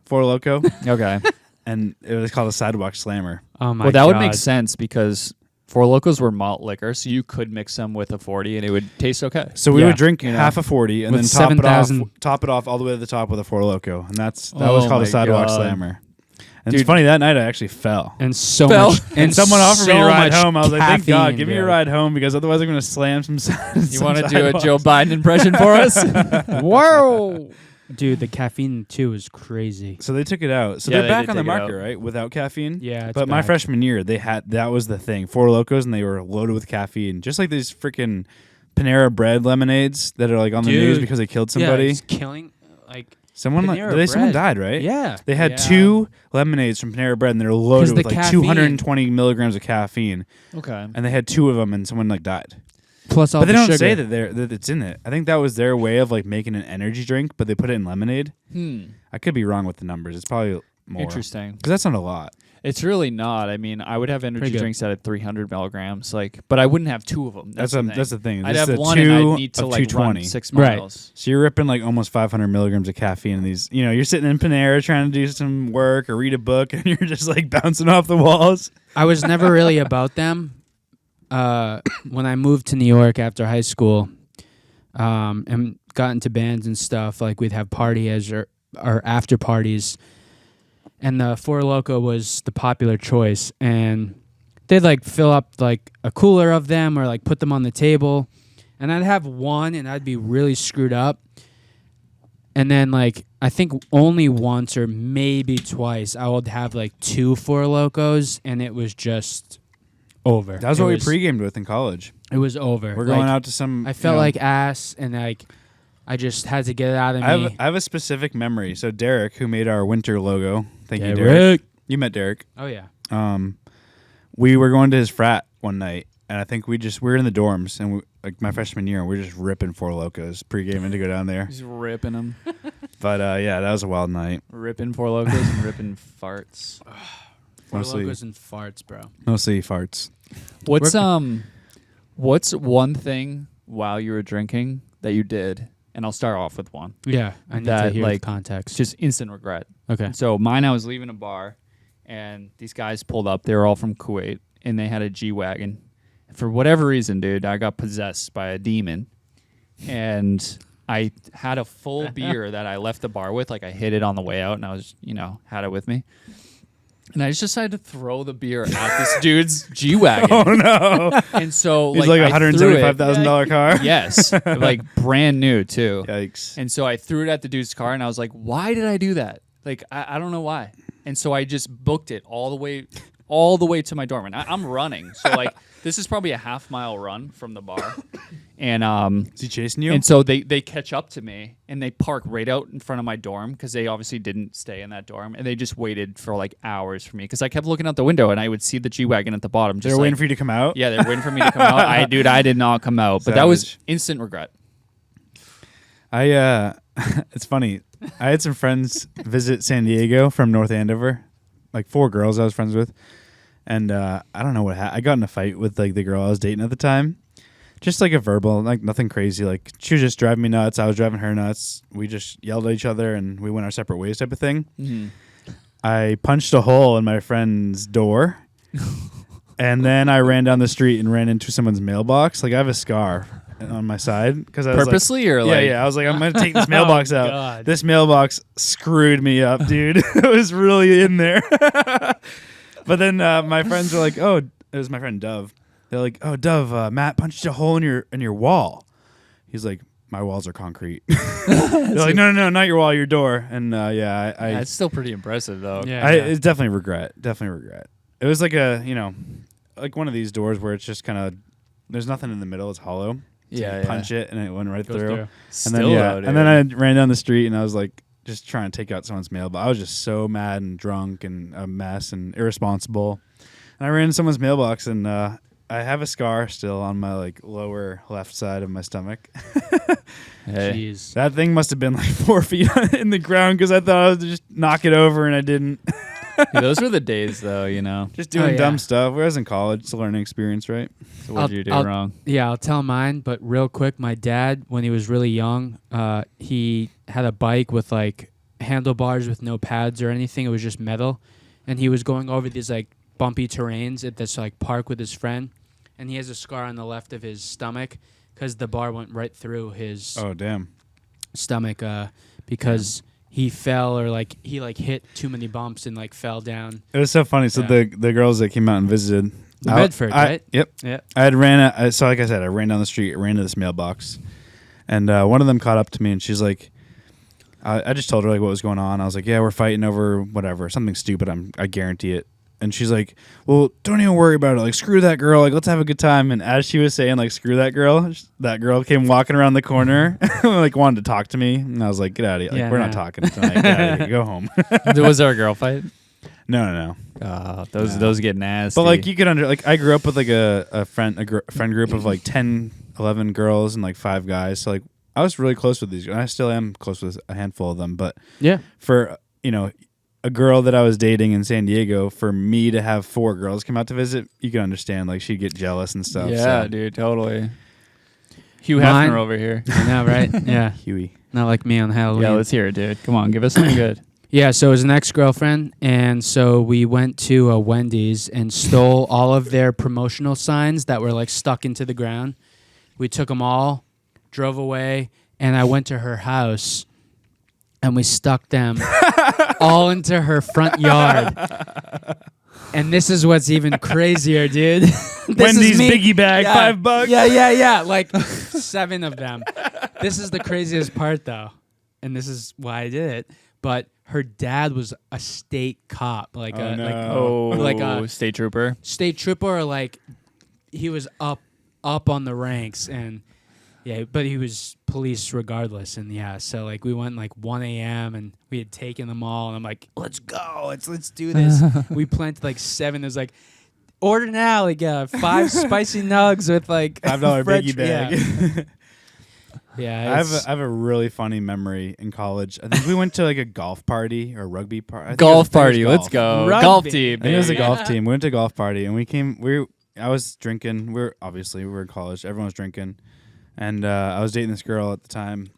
Four Loco. Okay, and it was called a sidewalk slammer. Oh my! Well, that would make sense because Four Locos were malt liquor, so you could mix them with a 40 and it would taste okay. So we would drink half a 40 and with then top it off all the way to the top with a Four Loco, and that was called a sidewalk slammer. And it's funny, that night I actually fell. And someone offered me a ride home. I was like, thank God, give me a ride home because otherwise I'm going to slam some You want to do a Joe Biden impression for us? Whoa. Dude, the caffeine too is crazy. So they took it out. So they're back on the market, right? Without caffeine? Yeah. But my freshman year, that was the thing. Four Locos, and they were loaded with caffeine. Just like these freaking Panera Bread lemonades that are like on the news because they killed somebody. Yeah, it's killing. Like Someone Panera someone Bread. died, right? Yeah. They had Yeah. 2 lemonades from Panera Bread, and they're loaded with the like caffeine. 220 milligrams of caffeine, Okay. and they had 2 of them, and someone like died. Plus all But they the don't sugar. say that it's in it. I think that was their way of like making an energy drink, but they put it in lemonade. I could be wrong with the numbers. It's probably more. Interesting. Because that's not a lot. It's really not. I mean, I would have energy Pretty good. drinks that had 300 milligrams, but I wouldn't have 2 of them. That's the thing. I'd This is have the 1 and 2 I'd need to of like 220. run 6 Right. miles. So you're ripping like almost 500 milligrams of caffeine in these. You know, you're sitting in Panera trying to do some work or read a book, and you're just like bouncing off the walls. I was never really about them. When I moved to New York after high school, and got into bands and stuff, like we'd have parties or after parties, and the Four Loko was the popular choice, and they'd like fill up like a cooler of them or like put them on the table, and I'd have one and I'd be really screwed up. And then like I think only once or maybe twice I would have like 2 Four Lokos, and it was just over. That was It what we was- pre-gamed with in college. It was over. We're Like, going out to some. I felt you know, like ass, and like I just had to get it out of me. I have a specific memory. So Derek, who made our winter logo, thank you, Derek. Derek. You met Derek. Oh yeah. We were going to his frat one night, and I think we were in the dorms, and like my freshman year, and we were just ripping Four Lokos pre-gaming to go down there. Just ripping them. But yeah, that was a wild night. Ripping Four Locos and ripping farts. Four Mostly- Lokos and farts, bro. Mostly farts. What's one thing while you were drinking that you did? And I'll start off with one. Yeah, I need to That, hear like, the context. Just instant regret. Okay. So mine, I was leaving a bar, and these guys pulled up. They were all from Kuwait, and they had a G-Wagon. For whatever reason, dude, I got possessed by a demon, and I had a full beer that I left the bar with. Like, I hid it on the way out, and I was, had it with me. And I just decided to throw the beer at this dude's G-Wagon. Oh no! And so, He's like I threw it- $175,000 car. Yes, like brand new too. Yikes! And so I threw it at the dude's car, and I was like, "Why did I do that? Like, I don't know why." And so I just booked it all the way to my dorm, and I'm running. So like, this is probably a half-mile run from the bar, and Is he chasing you? and so they catch up to me, and they park right out in front of my dorm because they obviously didn't stay in that dorm, and they just waited for like hours for me because I kept looking out the window, and I would see the G-Wagon at the bottom. They're Just waiting like, for you to come out. yeah, they're waiting for me to come out. I did not come out, but that was Savage. instant regret. It's funny. I had some friends visit San Diego from North Andover, like 4 girls I was friends with, and I don't know what happened. I got in a fight with like the girl I was dating at the time, just like a verbal, like nothing crazy. Like she was just driving me nuts. I was driving her nuts. We just yelled at each other and we went our separate ways, type of thing. Mm-hmm. I punched a hole in my friend's door, and then I ran down the street and ran into someone's mailbox. Like I have a scar on my side because I was Purposely or like, like, yeah. I was like, I'm gonna take this mailbox out. God. This mailbox screwed me up, dude. It was really in there. But then my friends were like, "Oh, it was my friend Dove." They're like, "Oh, Dove, Matt punched a hole in your wall." He's like, "My walls are concrete." They're like, "No, not your wall, your door." And yeah, I That's still pretty impressive though. Yeah. it's definitely regret. It was like like one of these doors where it's just kind of there's nothing in the middle. It's hollow. So Yeah, you yeah. punch it and it went right Goes through. through. And Still then though, and then I dude. ran down the street and I was like just trying to take out someone's mail, but I was just so mad and drunk and a mess and irresponsible. And I ran into someone's mailbox and I have a scar still on my like lower left side of my stomach. Hey. Jeez. That thing must have been like 4 feet in the ground because I thought I would just knock it over and I didn't. Yeah, those were the days though, Just doing yeah. dumb stuff. I was in college. It's a learning experience, right? So what did you do I'll- wrong? Yeah, I'll tell mine, but real quick, my dad, when he was really young, he had a bike with like handlebars with no pads or anything. It was just metal. And he was going over these like bumpy terrains at this like park with his friend. And he has a scar on the left of his stomach because the bar went right through his Oh, damn. stomach because he fell or like he like hit too many bumps and like fell down. It was so funny. So Yeah. the girls that came out and visited. Medford, right? Yep. Yeah. I had so like I said, I ran down the street, ran to this mailbox, and one of them caught up to me, and she's like, I just told her like what was going on. I was like, yeah, we're fighting over whatever, something stupid. I guarantee it. and she's like, well, don't even worry about it. Like, screw that girl. Like, let's have a good time. And as she was saying, like, screw that girl came walking around the corner, like, wanted to talk to me. And I was like, get out of here. Like, Yeah, we're no. not talking tonight. Get out of here. Go home. Was there a girl fight? No. Those get nasty. But, like, you could I grew up with, like, a friend group of, like, 10, 11 girls and, like, 5 guys. So, like, I was really close with these girls. I still am close with a handful of them. But Yeah. for, a girl that I was dating in San Diego, for me to have 4 girls come out to visit, you can understand, like, she'd get jealous and stuff. yeah, so. dude, totally. Hugh Mine- Hefner over here. I know, right? Yeah. Huey. Not like me on Halloween. Yeah, let's hear it, dude. Come on, give us something good. Yeah, so it was an ex-girlfriend, and so we went to a Wendy's and stole all of their promotional signs that were like stuck into the ground. We took them all, drove away, and I went to her house, and we stuck them all into her front yard. And this is what's even crazier, dude. This Wendy's is me. biggie bag, Yeah. $5. Yeah. Like 7 of them. This is the craziest part, though, and this is why I did it. But her dad was a state cop, like like a state trooper. state trooper, or like he was up on the ranks, and yeah, but he was police regardless. And yeah, so like we went like 1 a.m. and we had taken them all, and I'm like, let's go, let's do this. We planted like 7. It was like, order now, like 5 spicy nugs with like $5 French- biggie bag. Yeah, yeah I have a really funny memory in college. I think we went to like a golf party or rugby party. Golf party, let's go. Rugby. Golf team. I think it was a baby. golf team. We went to a golf party and I was drinking. We were in college. Everyone was drinking, and I was dating this girl at the time,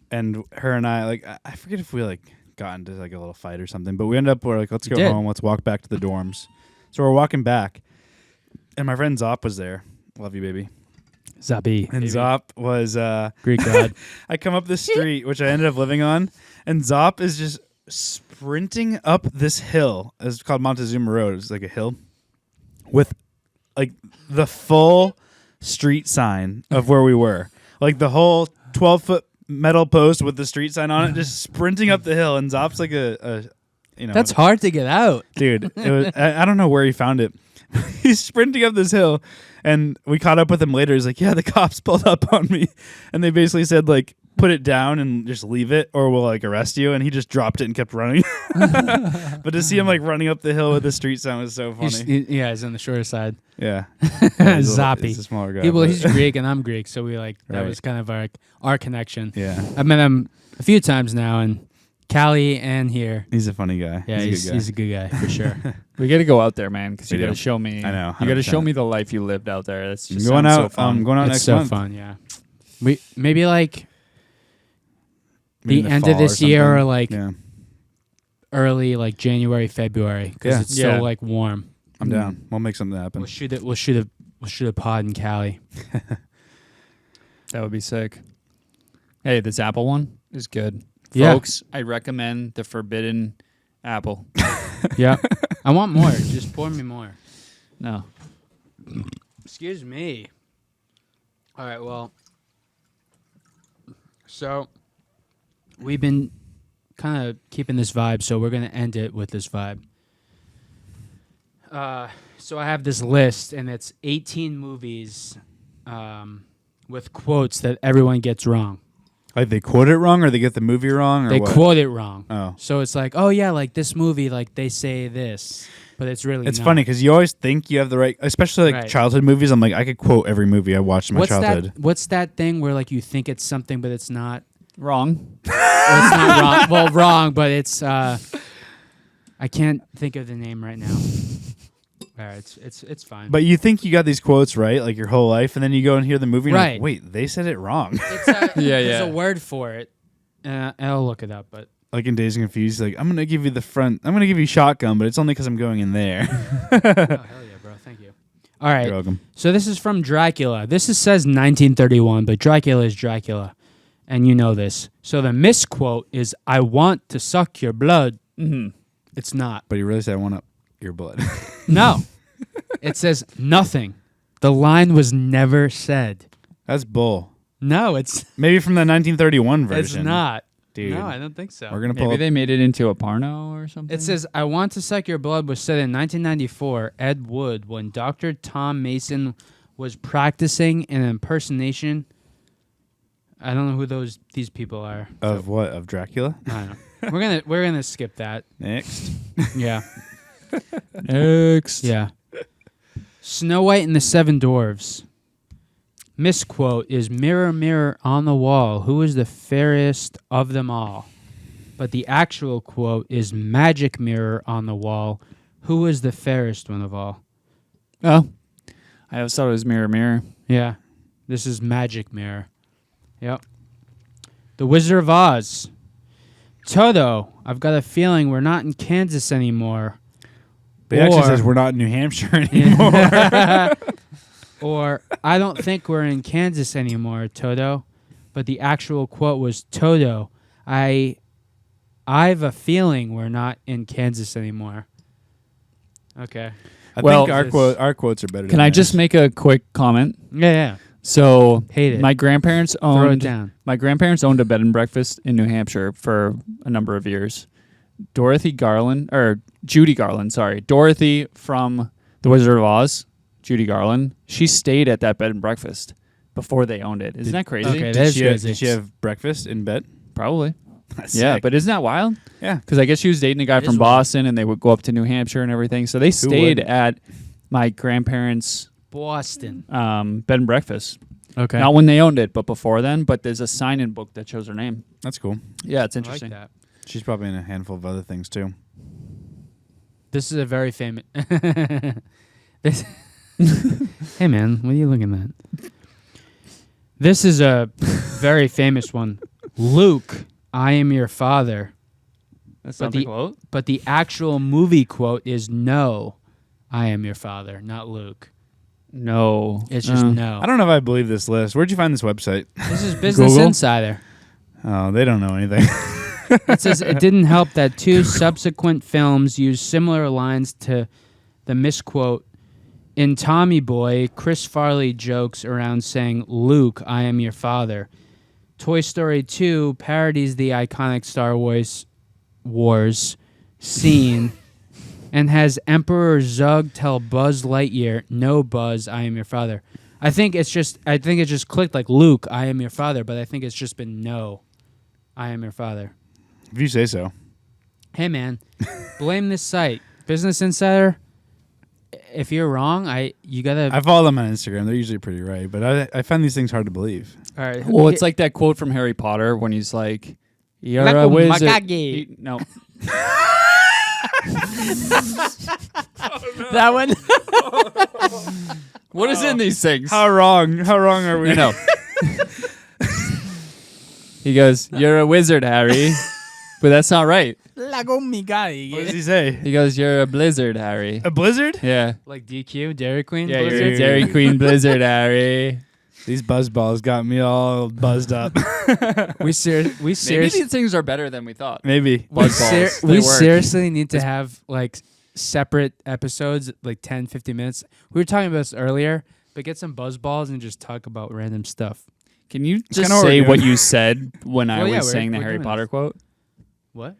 and her and I, like, I forget if we like got into like a little fight or something, but we're like, let's go did. home. Let's walk back to the dorms. So we're walking back, and my friend Zop was there. Love you, baby. Zabi. And Zop was Greek god. I come up this street, which I ended up living on, and Zop is just sprinting up this hill. It's called Montezuma Road. It's like a hill with like the full street sign of where we were. Like the whole 12-foot metal post with the street sign on it, just sprinting up the hill. And Zop's like That's hard to get out. dude. It was I don't know where he found it. He's sprinting up this hill, and we caught up with him later. He's like, yeah, the cops pulled up on me, and they basically said, like, put it down and just leave it, or we'll like arrest you. And he just dropped it and kept running. But to see him like running up the hill with the street sign was so funny. He's on the shorter side. Yeah. He's Zappy. He's a smaller guy. He's Greek and I'm Greek, so we like that Right. was kind of our connection. Yeah. I've met him a few times now, and Cali and here. He's a funny guy. Yeah, he's a good guy for sure. We got to go out there, man, because We you got to do. show me. I know, You got to show 100%. me the life you lived out there. That's just Going sounds out, so fun. going out It's next so month. fun, yeah. We maybe like Maybe the in end fall of this or year, something. or like Yeah, early like January, February, because Yeah. it's Yeah. so like warm. I'm down. We'll make something happen. We'll shoot a pod in Cali. That would be sick. Hey, this apple one is good. Yeah. Folks, I recommend the Forbidden Apple. Yeah, I want more. Just pour me more. No. Excuse me. All right, well, so we've been kind of keeping this vibe, so we're going to end it with this vibe. So I have this list, and it's 18 movies with quotes that everyone gets wrong. Like they quote it wrong, or they get the movie wrong, or They what? quote it wrong. Oh, So it's like, oh, yeah, like this movie, like they say this, but it's really it's not. funny because you always think you have the right, especially like Right. childhood movies. I'm like, I could quote every movie I watched in my childhood. What's that thing where like you think it's something, but it's not? Wrong. Well, it's not wrong. Well, wrong, but it's. I can't think of the name right now. All right, it's fine. But you think you got these quotes right, like your whole life, and then you go and hear the movie, and you're Right. like, wait, they said it wrong. it's a, Yeah, there's yeah. a word for it. I'll look it up, but Like in Dazed and Confused, like I'm gonna give you the front, I'm gonna give you shotgun, but it's only because I'm going in there. oh hell yeah, bro! Thank you. All right, You're welcome. so this is from Dracula. Says 1931, but Dracula is Dracula, and you know this. So the misquote is, "I want to suck your blood." Mm-hmm. It's not. But you really said I want up your blood. No. It says nothing. The line was never said. That's bull. No, it's Maybe from the 1931 version. It's not. Dude, No, I don't think so. we're gonna pull Maybe up. they made it into a porno or something. It says, I Want to Suck Your Blood was said in 1994, Ed Wood, when Dr. Tom Mason was practicing an impersonation. I don't know who these people are. Of what? Of Dracula? I don't know. We're gonna skip that. Next. Yeah. Next. Yeah. Snow White and the Seven Dwarfs. Misquote is mirror, mirror on the wall, who is the fairest of them all? But the actual quote is magic mirror on the wall, who is the fairest one of all? Oh, I always thought it was mirror, mirror. Yeah. This is magic mirror. Yep. The Wizard of Oz. Toto, I've got a feeling we're not in Kansas anymore. It actually Or- says we're not in New Hampshire anymore. Or, I don't think we're in Kansas anymore, Toto. But the actual quote was, Toto, I've a feeling we're not in Kansas anymore. Okay. I Well, think our quotes are better. Can than I just theirs. make a quick comment? Yeah. So Hate it. my grandparents Throw it owned down. my grandparents owned a bed and breakfast in New Hampshire for a number of years. Judy Garland, sorry. Dorothy from The Wizard of Oz, Judy Garland, she stayed at that bed and breakfast before they owned it. Isn't that crazy? Okay, Did that's she, crazy. did she have breakfast in bed? Probably. That's Yeah, sick. but isn't that wild? Yeah. Because I guess she was dating a guy It from is wild. Boston, and they would go up to New Hampshire and everything. So they stayed would? at my grandparents' Boston. bed and breakfast. Okay. Not when they owned it, but before then. But there's a sign-in book that shows her name. That's cool. Yeah, it's I like interesting. that. She's probably in a handful of other things too. This is a very famous. This. Hey man, what are you looking at? This is a very famous one. Luke, I am your father. That's But not the- the quote. But the actual movie quote is no, I am your father, not Luke. No, It's just no. I don't know if I believe this list. Where'd you find this website? This is Business Google? Insider. Oh, they don't know anything. It says it didn't help that two subsequent films used similar lines to the misquote. In Tommy Boy, Chris Farley jokes around saying, Luke, I am your father. Toy Story 2 parodies the iconic Star Wars scene and has Emperor Zug tell Buzz Lightyear, no Buzz, I am your father. I think it just clicked like Luke, I am your father, but I think it's just been no, I am your father. If you say so. Hey man, blame this site. Business Insider. If you're wrong, you gotta. I follow them on Instagram. They're usually pretty right, but I find these things hard to believe. All right. Well, it's like that quote from Harry Potter when he's like, "You're Like a a wizard." makage. No, that one. what is in these things? How wrong are we? No. He goes, "You're a wizard, Harry," but that's not right. What does he say? He goes, "You're a blizzard, Harry." A blizzard? Yeah, Like DQ, Dairy Queen. yeah, you're Blizzard? a Dairy Queen blizzard, Harry. These buzzballs got me all buzzed up. We Maybe seriously. these things are better than we thought. Maybe. Buzzballs. We They work. seriously need to have like separate episodes, like 10, 15 minutes. We were talking about this earlier, but get some buzzballs and just talk about random stuff. Can you just kinda what we're say what doing. you said when I Well, yeah, was saying the we're Harry doing Potter this. quote? What?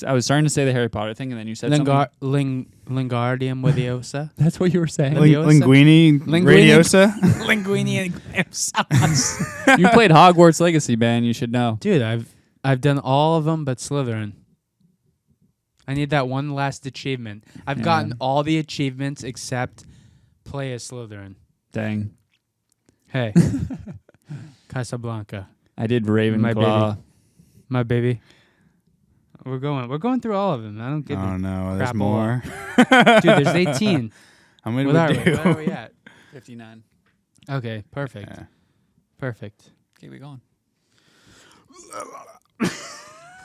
I was starting to say the Harry Potter thing, and then you said something. Lingardium Leviosa. That's what you were saying. Linguini, Linguini. Radiosa. Linguini and clam sauce. You played Hogwarts Legacy, man. You should know. Dude, I've done all of them but Slytherin. I need that one last achievement. I've Yeah. gotten all the achievements except play as Slytherin. Dang. Hey. Casablanca. I did My Ravenclaw. My baby. We're going through all of them. I don't give Oh a no, there's crapola. more. Dude, there's 18. How many What are we we? do? Where are we at? 59. Okay, perfect. Yeah. Perfect. Keep it going.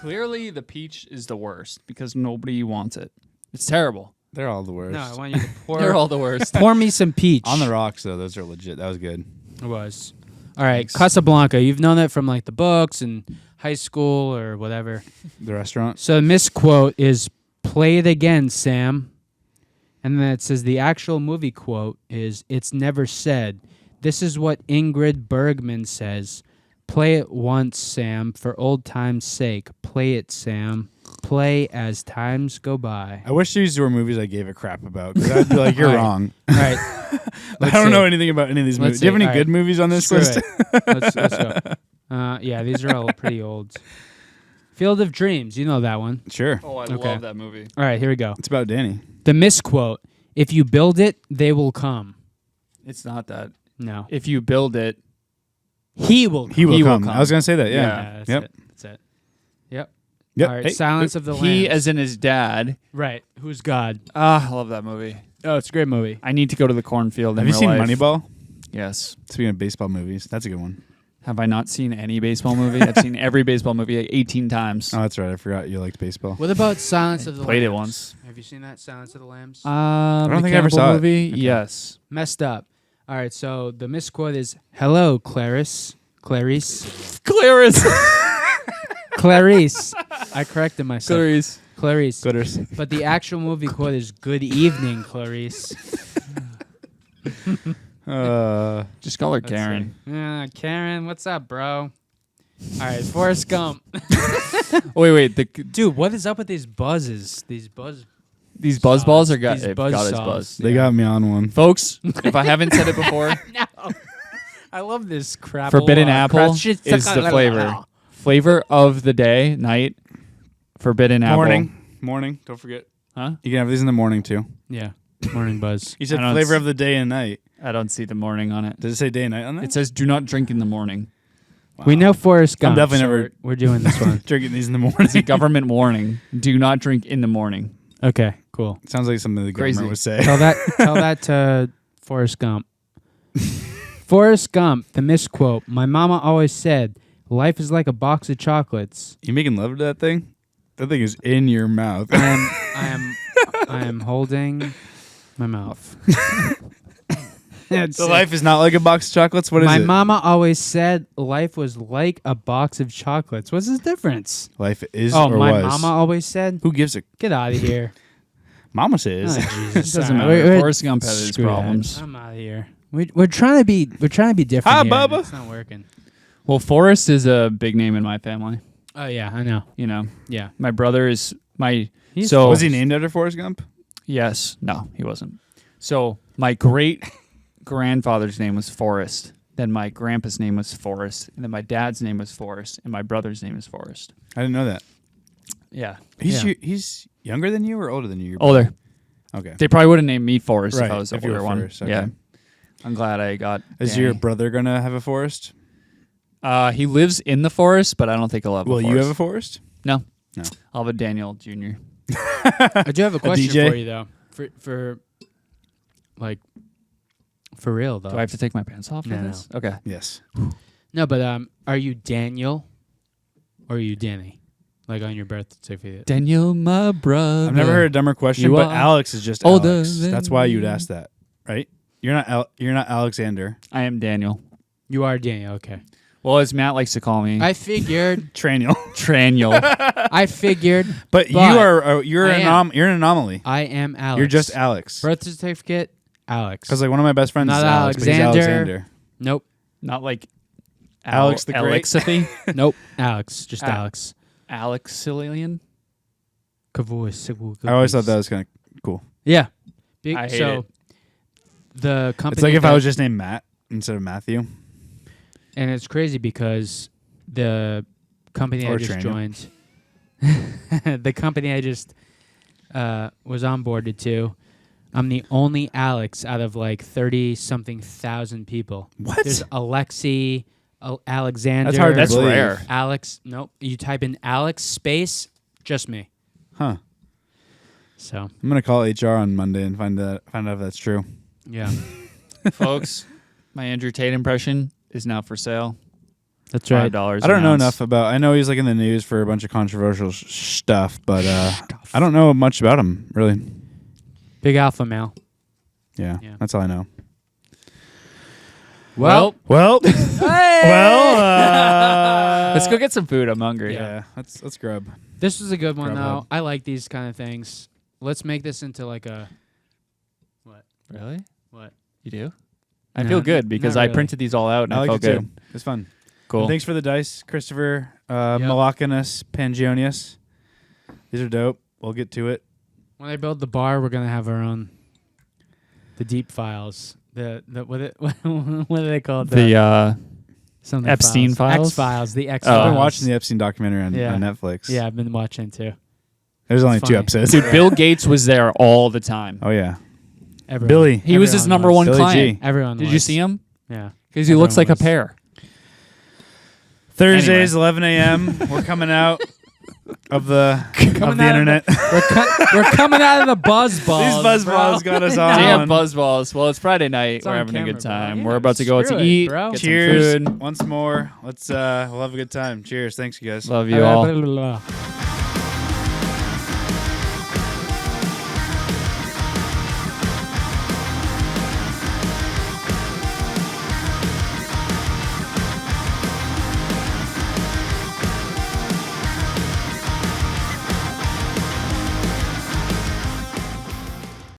Clearly, the peach is the worst because nobody wants it. It's terrible. They're all the worst. No, I want you to They're pour all the worst. pour me some peach. On the rocks though, those are legit. That was good. It was. All right, Thanks. Casablanca. You've known it from like the books and high school or whatever. The restaurant. So the misquote is "Play it again, Sam," and then it says the actual movie quote is "It's never said. This is what Ingrid Bergman says. Play it once, Sam. For old time's sake, play it, Sam. Play as times go by. I wish these were movies I gave a crap about because I'd be like, you're All right. wrong. All right. I don't know anything about any of these Let's movies. Do you have see. any All good right. movies on this Screw list? it. Let's go. Yeah, these are all pretty old. Field of Dreams. You know that one. Sure. Oh, I Okay. love that movie. All right, here we go. It's about Danny. The misquote. If you build it, they will come. It's not that. No. If you build it, He will come. He will He will come. come. I was going to say that, yeah. Yeah. That's Yep. it. That's it. Yep. Yep. All right, Hey, Silence of the he Lambs. as in his dad. Right. Who's God? I love that movie. Oh, it's a great movie. I need to go to the cornfield Have in you real seen life. Moneyball? Yes. Speaking of baseball movies, that's a good one. Have I not seen any baseball movie? I've seen every baseball movie like 18 times. Oh, that's right. I forgot you liked baseball. What about Silence of the Played it Lambs? once. Have you seen that, Silence of the Lambs? don't think I ever saw it. movie. Okay. Yes. Messed up. All right, so the misquote is, hello, Clarice. Clarice. Clarice. Clarice. I corrected myself. Clarice. Clarice. Gooders. But the actual movie quote is, good evening, Clarice. Just call her Let's Karen. see. Karen, what's up, bro? All right, Forrest Gump. Wait. Dude, what is up with these buzzes? These Buzzballs are got These it buzz got his saws. buzz. They got me on one. Folks, if I haven't said it before, I love this crap. Forbidden Apple is the flavor. Flavor of the day, night. Forbidden Apple. Morning. Don't forget. Huh? You can have these in the morning, too. Yeah, morning buzz. You said I don't flavor s- of the day and night. I don't see the morning on it. Does it say day and night on that? It says do not drink in the morning. We know Forrest Gump. definitely so never- We're doing this one. Drinking these in the It's a morning. government warning. Do not drink in the morning. Okay, cool. Sounds like something the government Crazy. would say. Tell that to Forrest Gump. Forrest Gump, the misquote. My mama always said, life is like a box of chocolates. You making love to that thing? That thing is in your mouth. I am holding my mouth. So life is not like a box of chocolates? What is My it? mama always said life was like a box of chocolates. What's the difference? Life is Oh, or my was. mama always said. Who gives a... Get out of here. Mama says. Oh, Jesus. Doesn't All matter. right, Forrest Gump had his screw that. problems. I'm out of here. We're trying to be different. Hi, here, and Bubba. It's not working. Well, Forrest is a big name in my family. Oh yeah, I know. You know, Yeah. my brother is my. He's So- Was he named after Forrest Gump? Yes. No, he wasn't. So my great grandfather's name was Forrest. Then my grandpa's name was Forrest. And then my dad's name was Forrest. And my brother's name is Forrest. I didn't know that. Yeah. He's younger than you or older than you? Older. Okay. They probably would have named me Forrest if Right, I was the if you were older one. first, okay. Yeah. I'm glad I got. Is Danny. your brother going to have a forest? He lives in the forest, but I don't think he'll have a Will forest. you have a forest? No. No. I'll have a Daniel Jr. I do have a question DJ? for you though. For real though. Do I have to take my pants off for No, this? Okay. Yes. No, but are you Daniel or are you Danny? Like on your birth certificate? Daniel, my brother. I've never heard a dumber question, You but are Alex is just older Alex. than That's why you'd me. ask that, right? You're not Alexander. I am Daniel. You are Daniel. Okay. Well, as Matt likes to call me, I figured. Traniel. Traniel. I figured. But you But are you're I am. you're an anomaly. I am Alex. You're just Alex. birth certificate. Alex. Because like one of my best friends Not is Alex, but he's Alexander. Alexander. Nope. Not like Alex the Great. Alexithy. Nope. Alex. Just Al- Alex. Alexilian. I always thought that was kind of cool. Yeah. I hate so it. the company. It's like if I that- was just named Matt instead of Matthew. And it's crazy because the company I Or just train joined, the company I just was onboarded to, I'm the only Alex out of like 30-something thousand people. What? There's Alexi, Alexander. That's hard to That's believe. rare. Alex. Nope. You type in Alex space, just me. Huh. So I'm gonna call HR on Monday and find out if that's true. yeah, Folks, my Andrew Tate impression is now for sale. that's right. $5. I don't know an ounce. enough about. I know he's like in the news for a bunch of controversial stuff, but I don't know much about him really. Big alpha male. Yeah, Yeah. that's all I know. Well, Well, let's go get some food. I'm hungry. Yeah, let's grub. This was a good one Grubhub. though. I like these kind of things. Let's make this into like a Really? what? You do? I No, feel good because not I really. printed these all out and I, I like felt it good. too. It's fun. Cool. And thanks for the dice, Christopher Malakinus Pangionius. These are dope. We'll get to it. When I build the bar, we're gonna have our own. The deep files. What are they called? Something Epstein files? X-Files. The X I've Files. been watching the Epstein documentary on Netflix. Yeah, I've been watching too. There's only It's 2 funny. episodes. Dude, Bill Gates was there all the time. Oh yeah, Everyone. Billy. He was his Everyone number one Billy client. G. Everyone. Did you was. see him? Yeah. Because he looks like Everyone a pear. Thursdays, 11 a.m. We're coming out of the internet. We're coming out of the buzzballs. These buzzballs got us on. Damn buzzballs. Well, it's Friday night. It's We're on having camera, a good bro. time. Yeah, We're about to go screw to it, eat. bro. Get Cheers. some food. Once more. Let's we'll have a good time. Cheers. Thanks you guys. Love you all. Blah, blah, blah, blah.